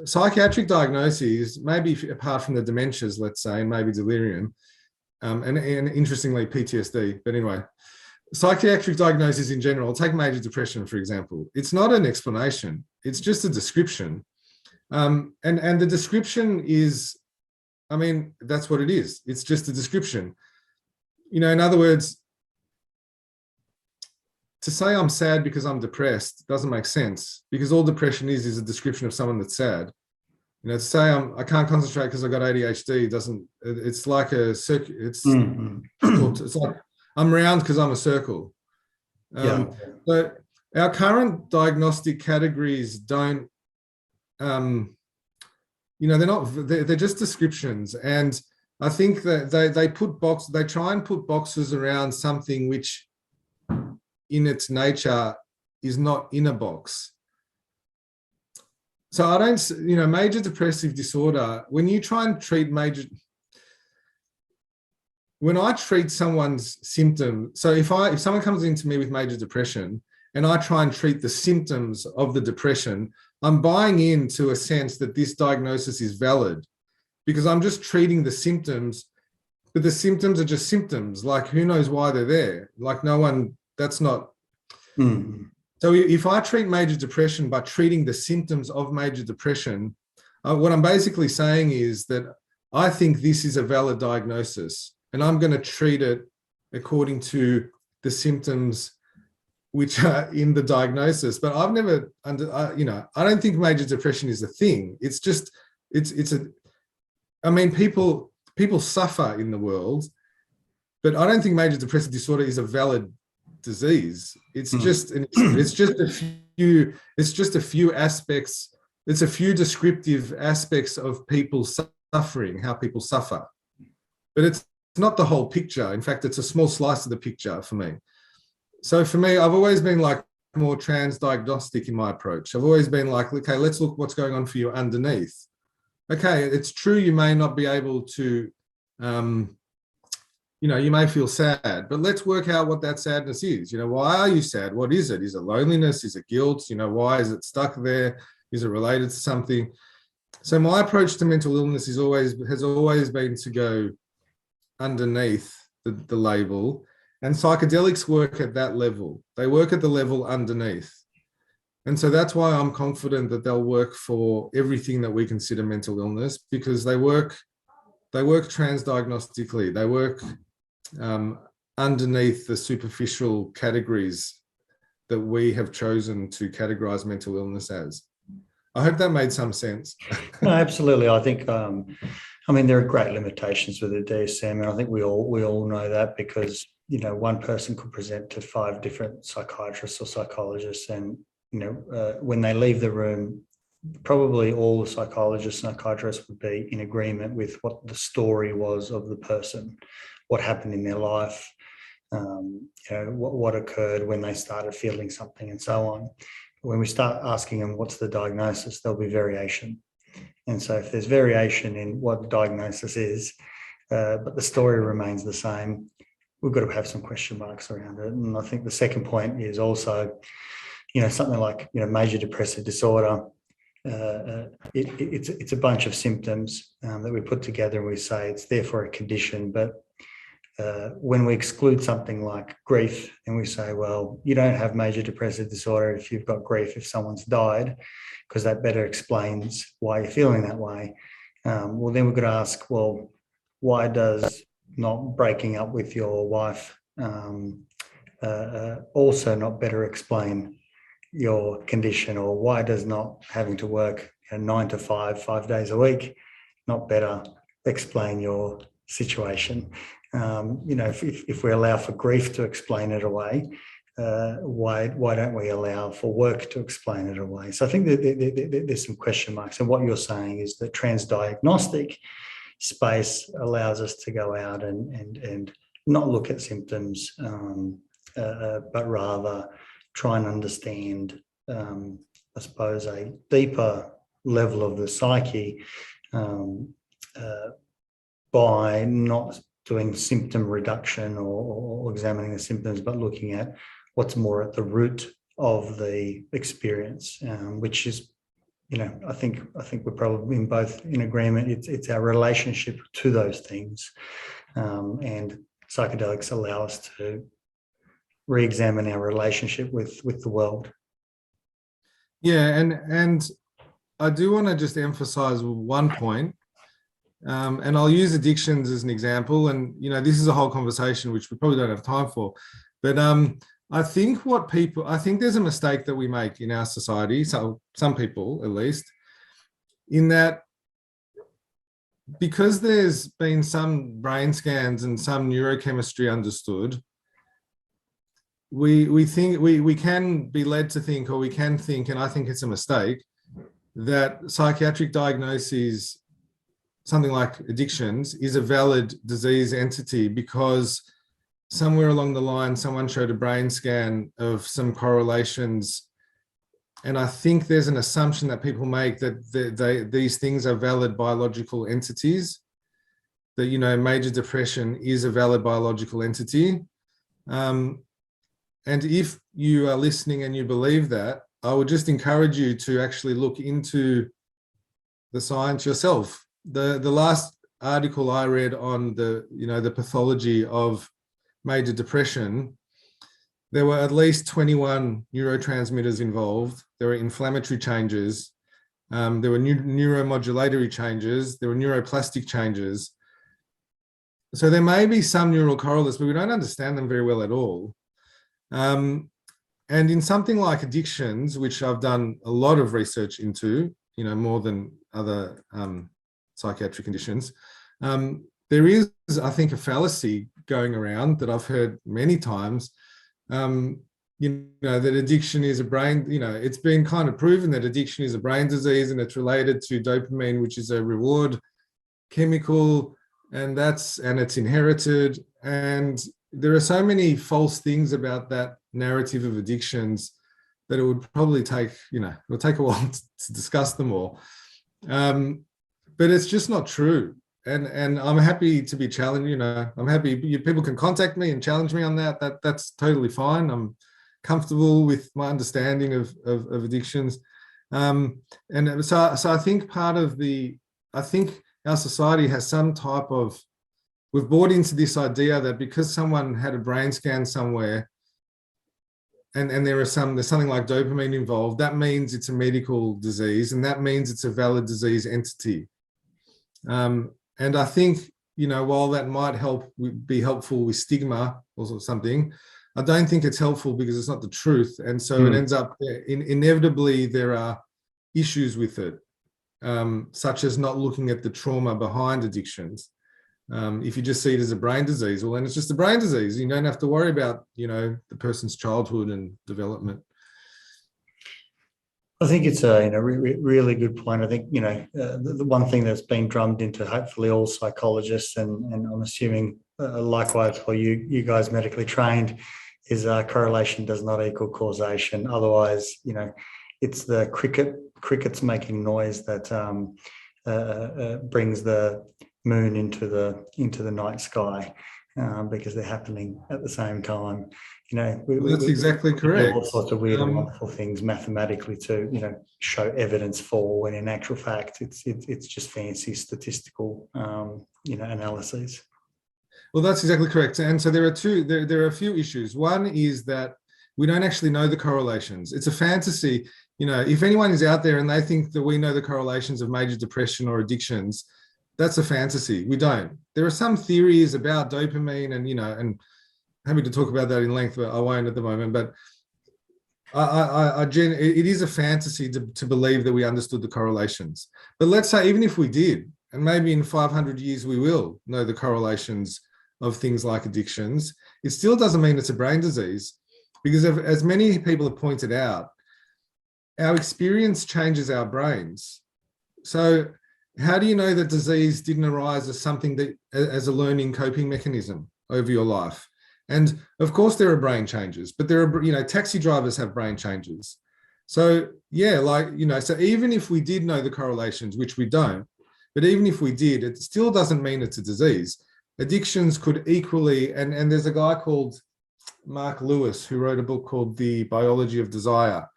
Psychiatric diagnoses, maybe apart from the dementias, let's say, and maybe delirium, and interestingly PTSD. But anyway, psychiatric diagnoses in general. Take major depression, for example. It's not an explanation. It's just a description. And the description is, that's what it is. It's just a description. In other words, to say I'm sad because I'm depressed doesn't make sense, because all depression is a description of someone that's sad. To say I can't concentrate because I got ADHD doesn't. It's like a circle. It's like I'm round because I'm a circle. So our current diagnostic categories don't. They're not. They're just descriptions, and I think that they try and put boxes around something which, in its nature, is not in a box. So I don't. Major depressive disorder. When you try and treat when I treat someone's symptom, so if someone comes into me with major depression and I try and treat the symptoms of the depression, I'm buying into a sense that this diagnosis is valid because I'm just treating the symptoms, but the symptoms are just symptoms. Like, who knows why they're there? Like, no one, that's not. So if I treat major depression by treating the symptoms of major depression, what I'm basically saying is that I think this is a valid diagnosis. and I'm going to treat it according to the symptoms which are in the diagnosis. But I've never, I don't think major depression is a thing. It's just, people suffer in the world, but I don't think major depressive disorder is a valid disease. It's just a few aspects. It's a few descriptive aspects of people suffering, how people suffer, but it's not the whole picture. In fact, it's a small slice of the picture for me. So for me, I've always been like more trans-diagnostic in my approach. I've always been like, okay, let's look what's going on for you underneath. Okay, it's true you may not be able to, you may feel sad, but let's work out what that sadness is. Why are you sad? What is it? Is it loneliness? Is it guilt? Why is it stuck there? Is it related to something? So my approach to mental illness has always been to go underneath the label, and psychedelics work at that level. They work at the level underneath. And so that's why I'm confident that they'll work for everything that we consider mental illness, because they work transdiagnostically. They work underneath the superficial categories that we have chosen to categorize mental illness as. I hope that made some sense. No, absolutely. I think, there are great limitations with the DSM, and I think we all know that, because, one person could present to 5 different psychiatrists or psychologists, and, when they leave the room, probably all the psychologists and psychiatrists would be in agreement with what the story was of the person, what happened in their life, what occurred when they started feeling something, and so on. When we start asking them what's the diagnosis, there'll be variation. And so if there's variation in what the diagnosis is, but the story remains the same, we've got to have some question marks around it. And I think the second point is also, something like, major depressive disorder. It's a bunch of symptoms that we put together, and we say it's there for a condition. But when we exclude something like grief, and we say, well, you don't have major depressive disorder if you've got grief if someone's died, because that better explains why you're feeling that way. Well, then we've got to ask, well, why does not breaking up with your wife also not better explain your condition? Or why does not having to work 9 to 5 days a week not better explain your situation? If we allow for grief to explain it away, why don't we allow for work to explain it away? So I think that there's some question marks. And what you're saying is that transdiagnostic space allows us to go out and not look at symptoms, but rather try and understand, I suppose, a deeper level of the psyche by not doing symptom reduction or examining the symptoms, but looking at what's more at the root of the experience, which is, I think we're probably both in agreement. It's our relationship to those things, and psychedelics allow us to re-examine our relationship with the world. Yeah, and I do want to just emphasize one point. And I'll use addictions as an example. And, this is a whole conversation which we probably don't have time for. But I think there's a mistake that we make in our society, so some people at least, in that because there's been some brain scans and some neurochemistry understood, we think we can be led to think, or we can think, and I think it's a mistake, that psychiatric diagnoses, something like addictions, is a valid disease entity because somewhere along the line someone showed a brain scan of some correlations. And I think there's an assumption that people make that these things are valid biological entities, that, major depression is a valid biological entity. And if you are listening and you believe that, I would just encourage you to actually look into the science yourself. The last article I read on the pathology of major depression, there were at least 21 neurotransmitters involved. There were inflammatory changes. There were neuromodulatory changes. There were neuroplastic changes. So there may be some neural correlates, but we don't understand them very well at all. And in something like addictions, which I've done a lot of research into, more than other psychiatric conditions, there is, I think, a fallacy going around that I've heard many times, that addiction is a brain, it's been kind of proven that addiction is a brain disease and it's related to dopamine, which is a reward chemical, and it's inherited. And there are so many false things about that narrative of addictions that it would probably take, it'll take a while to discuss them all. But it's just not true. And I'm happy to be challenged, I'm happy people can contact me and challenge me on that. That's totally fine. I'm comfortable with my understanding of addictions. And so I think I think our society has some type of, we've bought into this idea that because someone had a brain scan somewhere and there's something like dopamine involved, that means it's a medical disease, and that means it's a valid disease entity. And I think, while that might be helpful with stigma or something, I don't think it's helpful because it's not the truth. And so it ends up, inevitably, there are issues with it, such as not looking at the trauma behind addictions. If you just see it as a brain disease, well, then it's just a brain disease. You don't have to worry about, the person's childhood and development. I think it's a really good point. I think, the one thing that's been drummed into hopefully all psychologists, and I'm assuming likewise for you guys medically trained, is correlation does not equal causation. Otherwise, it's the crickets making noise that brings the moon into the night sky, because they're happening at the same time. That's exactly correct. All sorts of weird and wonderful things mathematically to show evidence for, when in actual fact it's just fancy statistical analyses. Well, that's exactly correct. And so there are a few issues. One is that we don't actually know the correlations. It's a fantasy. If anyone is out there and they think that we know the correlations of major depression or addictions, that's a fantasy. We don't. There are some theories about dopamine, and and happy to talk about that in length, but I won't at the moment. But it is a fantasy to believe that we understood the correlations. But let's say even if we did, and maybe in 500 years we will know the correlations of things like addictions, it still doesn't mean it's a brain disease, because as many people have pointed out, our experience changes our brains. So how do you know that disease didn't arise as something as a learning coping mechanism over your life? And of course there are brain changes, but there are, taxi drivers have brain changes. So yeah, so even if we did know the correlations, which we don't, but even if we did, it still doesn't mean it's a disease. Addictions could equally, and there's a guy called Mark Lewis who wrote a book called The Biology of Desire.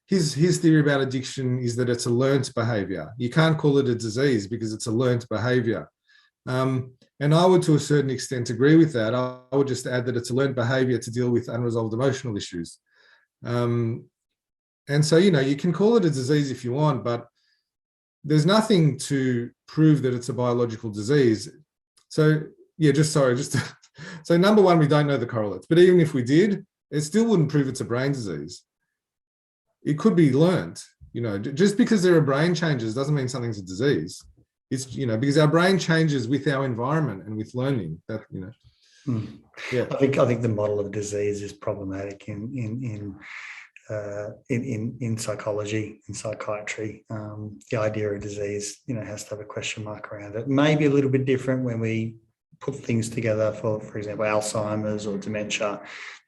His theory about addiction is that it's a learnt behavior. You can't call it a disease because it's a learnt behavior. And I would, to a certain extent, agree with that. I would just add that it's a learned behavior to deal with unresolved emotional issues. And so, you can call it a disease if you want, but there's nothing to prove that it's a biological disease. So, yeah, so number one, we don't know the correlates, but even if we did, it still wouldn't prove it's a brain disease. It could be learned, just because there are brain changes doesn't mean something's a disease. It's, because our brain changes with our environment and with learning. That, yeah. I think the model of disease is problematic in psychology, in psychiatry. The idea of disease, has to have a question mark around it. Maybe a little bit different when we put things together for example, Alzheimer's or dementia.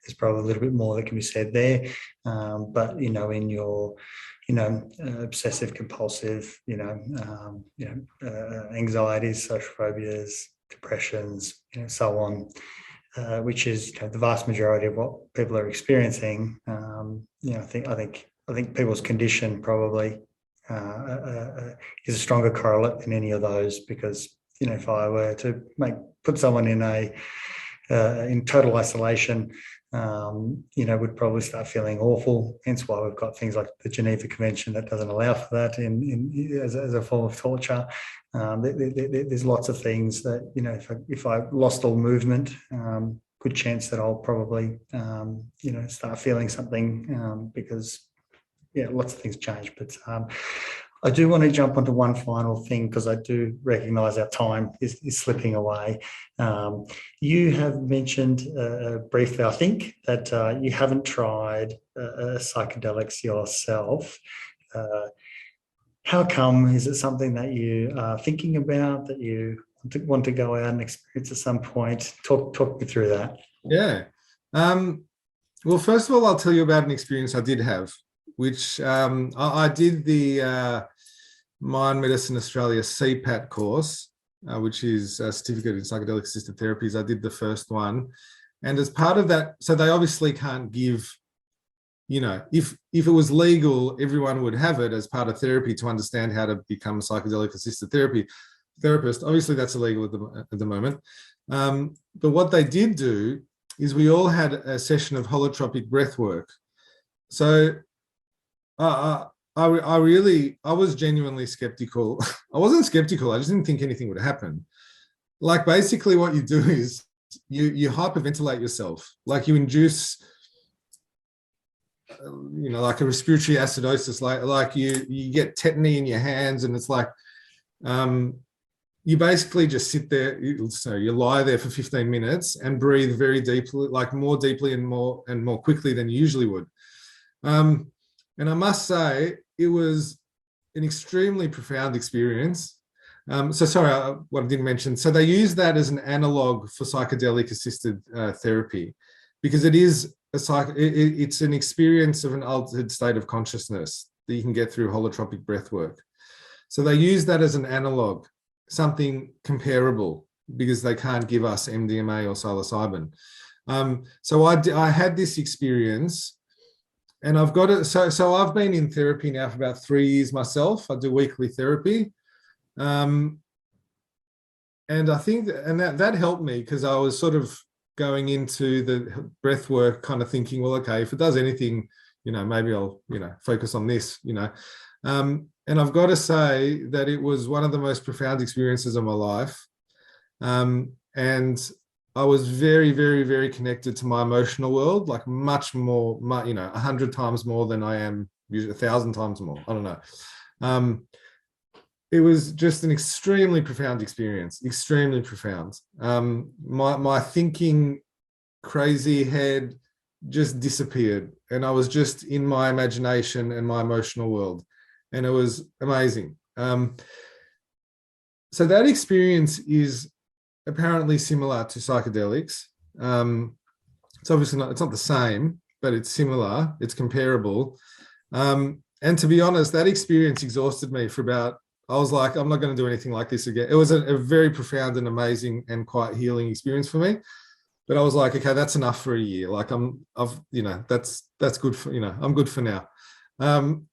There's probably a little bit more that can be said there. But in your obsessive compulsive, anxieties, social phobias, depressions, so on, which is the vast majority of what people are experiencing. I think people's condition probably is a stronger correlate than any of those, because if I were to put someone in total isolation, would probably start feeling awful. Hence why we've got things like the Geneva Convention that doesn't allow for that as a form of torture. There's lots of things that, if I lost all movement, good chance that I'll probably, start feeling something because, lots of things change. But I do want to jump onto one final thing because I do recognise our time is slipping away. You have mentioned briefly, I think, that you haven't tried psychedelics yourself. How come? Is it something that you are thinking about, that you want to go out and experience at some point? Talk me through that. Yeah. Well, first of all, I'll tell you about an experience I did have, which I did the Mind Medicine Australia CPAT course, which is a certificate in psychedelic assisted therapies. I did the first one. And as part of that, so they obviously can't give, if it was legal, everyone would have it as part of therapy to understand how to become a psychedelic assisted therapist. Obviously, that's illegal at the moment. But what they did do is we all had a session of holotropic breath work. So I was genuinely skeptical. I wasn't skeptical. I just didn't think anything would happen. Like, basically what you do is you hyperventilate yourself. Like, you induce, like a respiratory acidosis, like you get tetany in your hands, and it's like, you basically just sit there. So you lie there for 15 minutes and breathe very deeply, like more deeply and more quickly than you usually would. And I must say, it was an extremely profound experience. Sorry, what I didn't mention. So they use that as an analog for psychedelic assisted therapy, because it is it's an experience of an altered state of consciousness that you can get through holotropic breath work. So they use that as an analog, something comparable, because they can't give us MDMA or psilocybin. So I had this experience. And I've got it. So I've been in therapy now for about 3 years myself. I do weekly therapy. And I think that helped me, because I was sort of going into the breath work kind of thinking, well, okay, if it does anything, maybe I'll, focus on this, and I've got to say that it was one of the most profound experiences of my life. And I was very, very, very connected to my emotional world, like much more, 100 times more than I am, 1,000 times more. I don't know. It was just an extremely profound experience, extremely profound. My thinking crazy head just disappeared, and I was just in my imagination and my emotional world, and it was amazing. So that experience is apparently similar to psychedelics. It's obviously not the same, but it's similar, it's comparable. And to be honest, that experience exhausted me for about, I was like, I'm not going to do anything like this again. It was a very profound and amazing and quite healing experience for me. But I was like, okay, that's enough for a year. Like that's good for, I'm good for now. And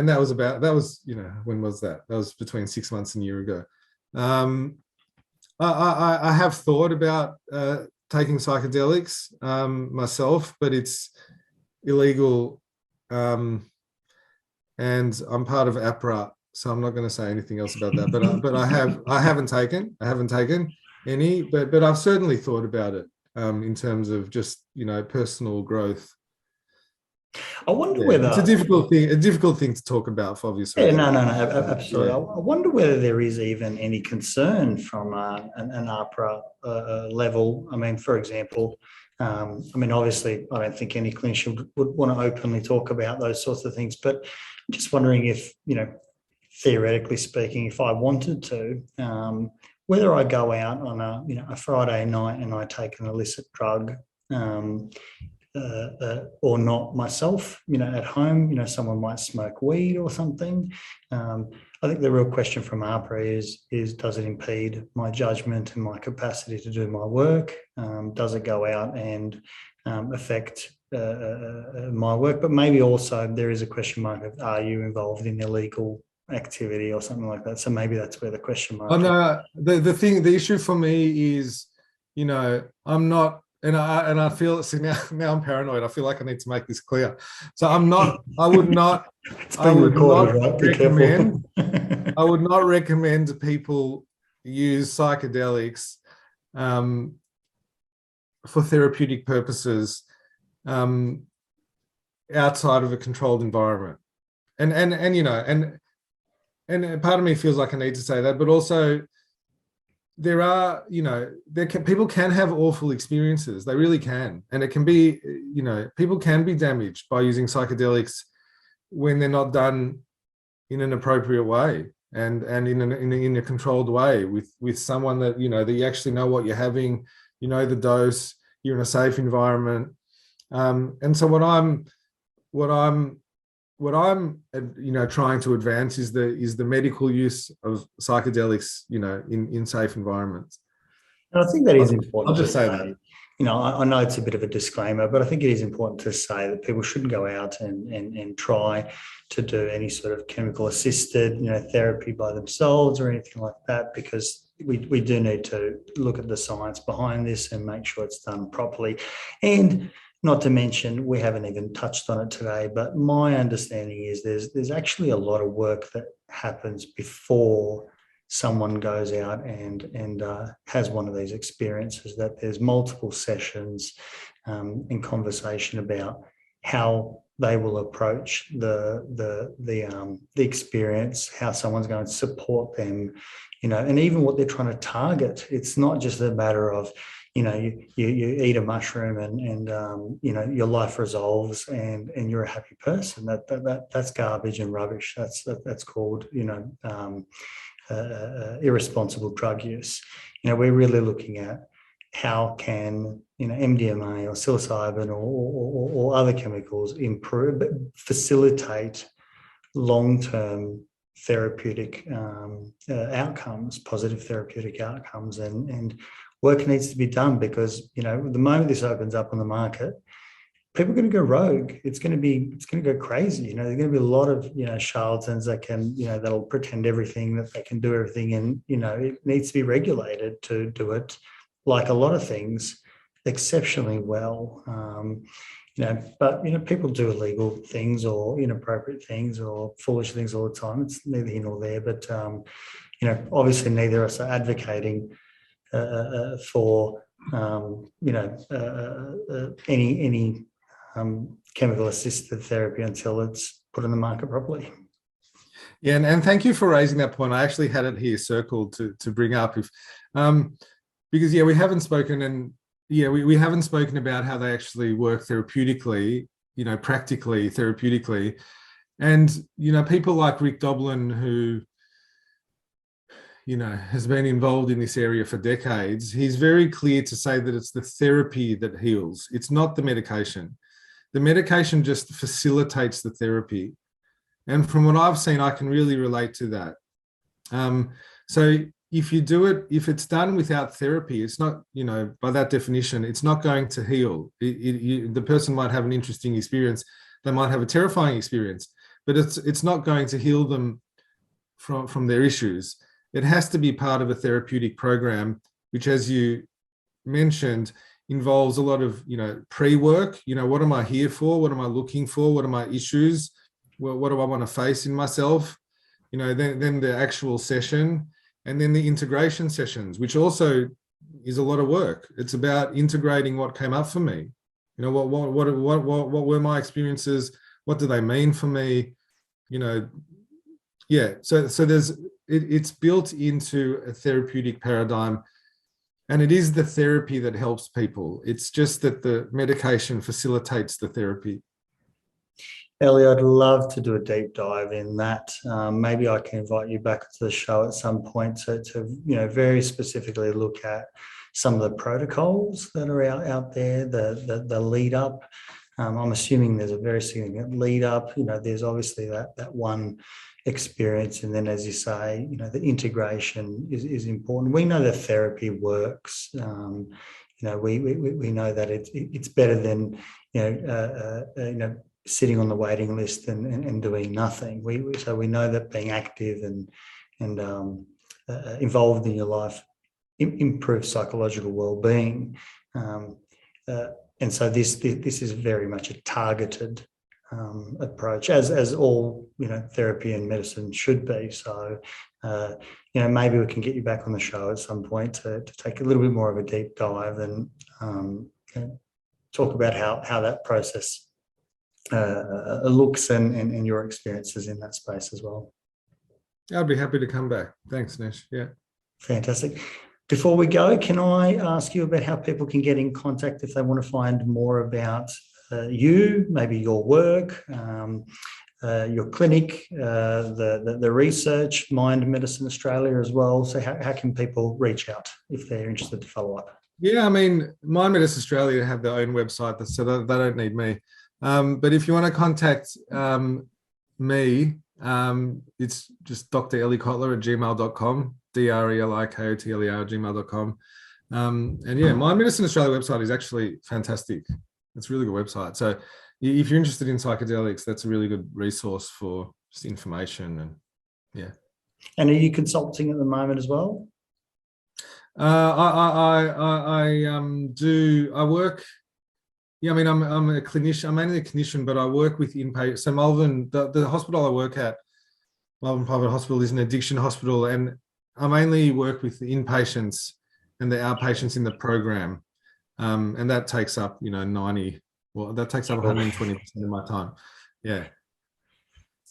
that was, when was that? That was between 6 months and a year ago. I have thought about taking psychedelics myself, but it's illegal, and I'm part of APRA, so I'm not going to say anything else about that. But I haven't taken any, but I've certainly thought about it in terms of just personal growth. I wonder whether it's a difficult thing to talk about for obvious reasons. No, absolutely. Yeah. I wonder whether there is even any concern from an APRA level. I mean, for example, obviously, I don't think any clinician would want to openly talk about those sorts of things, but I'm just wondering if, theoretically speaking, if I wanted to, whether I go out on a Friday night and I take an illicit drug, or not myself, at home, someone might smoke weed or something. I think the real question from APRA is does it impede my judgment and my capacity to do my work? Does it go out and affect my work? But maybe also there is a question mark of, are you involved in illegal activity or something like that? So maybe that's where the question mark is. No, the issue for me is, I'm not I feel, see, now I'm paranoid. I feel like I need to make this clear. So I would not It's being recorded, right? Be careful. I would not recommend people use psychedelics for therapeutic purposes outside of a controlled environment. And you know, and part of me feels like I need to say that, but also there are, you know, people can have awful experiences. They really can. And it can be, you know, people can be damaged by using psychedelics when they're not done in an appropriate way and in a controlled way with someone that, you know, that you actually know what you're having, you know the dose, you're in a safe environment. And so what I'm you know trying to advance is the medical use of psychedelics, you know, in safe environments. And I think that is important. I'll just say that. You know, I know it's a bit of a disclaimer, but I think it is important to say that people shouldn't go out and try to do any sort of chemical assisted, you know, therapy by themselves or anything like that, because we do need to look at the science behind this and make sure it's done properly. And not to mention, we haven't even touched on it today, but my understanding is there's actually a lot of work that happens before someone goes out and has one of these experiences, that there's multiple sessions in conversation about how they will approach the experience, how someone's going to support them, you know, and even what they're trying to target. It's not just a matter of, you know, you eat a mushroom and you know, your life resolves and you're a happy person. That's garbage and rubbish. That's called, you know, irresponsible drug use. You know, we're really looking at how can, you know, MDMA or psilocybin or other chemicals facilitate long-term therapeutic outcomes, positive therapeutic outcomes, and work needs to be done, because, you know, the moment this opens up on the market, people are going to go rogue. It's going to go crazy. You know, there's going to be a lot of, you know, charlatans that can, you know, that'll pretend everything, that they can do everything. And, you know, it needs to be regulated to do it, like a lot of things, exceptionally well. You know, but, you know, people do illegal things or inappropriate things or foolish things all the time. It's neither here nor there. But, you know, obviously neither of us are advocating for, you know, any chemical assisted therapy until it's put on the market properly. Yeah, and thank you for raising that point. I actually had it here circled to bring up, if because we haven't spoken, and we haven't spoken about how they actually work therapeutically, you know, practically therapeutically. And, you know, people like Rick Doblin, who, you know, has been involved in this area for decades, he's very clear to say that it's the therapy that heals. It's not the medication. The medication just facilitates the therapy. And from what I've seen, I can really relate to that. So if you do it, if it's done without therapy, it's not, you know, by that definition, it's not going to heal. The person might have an interesting experience. They might have a terrifying experience, but it's not going to heal them from their issues. It has to be part of a therapeutic program, which, as you mentioned, involves a lot of, you know, pre-work. You know, what am I here for? What am I looking for? What are my issues? What do I want to face in myself? You know, then the actual session, and then the integration sessions, which also is a lot of work. It's about integrating what came up for me. You know, what were my experiences? What do they mean for me? You know, yeah. So it's built into a therapeutic paradigm. And it is the therapy that helps people. It's just that the medication facilitates the therapy. Ellie, I'd love to do a deep dive in that. Maybe I can invite you back to the show at some point to you know, very specifically look at some of the protocols that are out there, the lead up. I'm assuming there's a very significant lead up. You know, there's obviously that one experience, and then, as you say, you know, the integration is important. We know that therapy works. You know, we know that it's better than, you know, sitting on the waiting list and doing nothing. So we know that being active and involved in your life improves psychological well-being. And so this is very much a targeted approach, as all therapy and medicine should be. So maybe we can get you back on the show at some point to take a little bit more of a deep dive and talk about how that process looks and your experiences in that space as well. I'd be happy to come back. Thanks, Nesh. Yeah. Fantastic. Before we go, can I ask you about how people can get in contact if they want to find more about you, maybe your work, your clinic, the research, Mind Medicine Australia as well? So how can people reach out if they're interested to follow up? Yeah, I mean, Mind Medicine Australia have their own website, so they don't need me. But if you want to contact me, it's just Dr Eli Kotler at gmail.com, DRELIKOTLER@gmail.com. And yeah, Mind Medicine Australia website is actually fantastic. It's a really good website. So if you're interested in psychedelics, that's a really good resource for just information and yeah. And are you consulting at the moment as well? I do. I work. Yeah, I mean, I'm a clinician. I'm mainly a clinician, but I work with inpatient. So Malvern, the hospital I work at, Malvern Private Hospital, is an addiction hospital, and I mainly work with the inpatients and the outpatients in the program, and that takes up, that takes up 120% of my time. Yeah.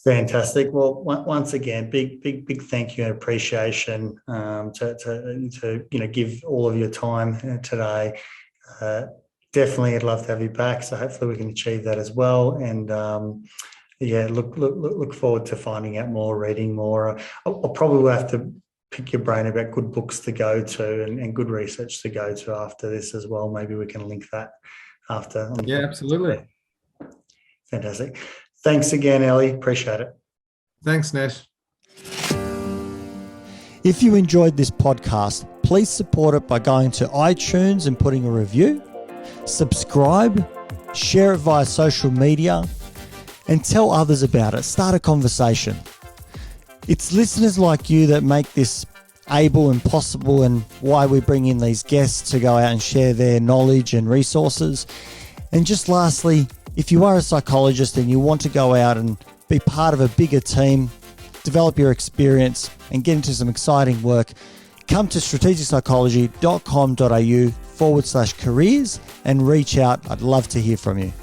Fantastic. Well, once again, big thank you and appreciation to give all of your time today. Definitely, I'd love to have you back. So hopefully we can achieve that as well. And look forward to finding out more, reading more. I'll probably have to pick your brain about good books to go to and good research to go to after this as well. Maybe we can link that after. Yeah, absolutely. Fantastic. Thanks again, Ellie. Appreciate it. Thanks, Nesh. If you enjoyed this podcast, please support it by going to iTunes and putting a review. Subscribe, share it via social media, and tell others about it. Start a conversation. It's listeners like you that make this able and possible, and why we bring in these guests to go out and share their knowledge and resources. And just lastly, if you are a psychologist and you want to go out and be part of a bigger team, develop your experience and get into some exciting work, come to strategicpsychology.com.au/careers and reach out. I'd love to hear from you.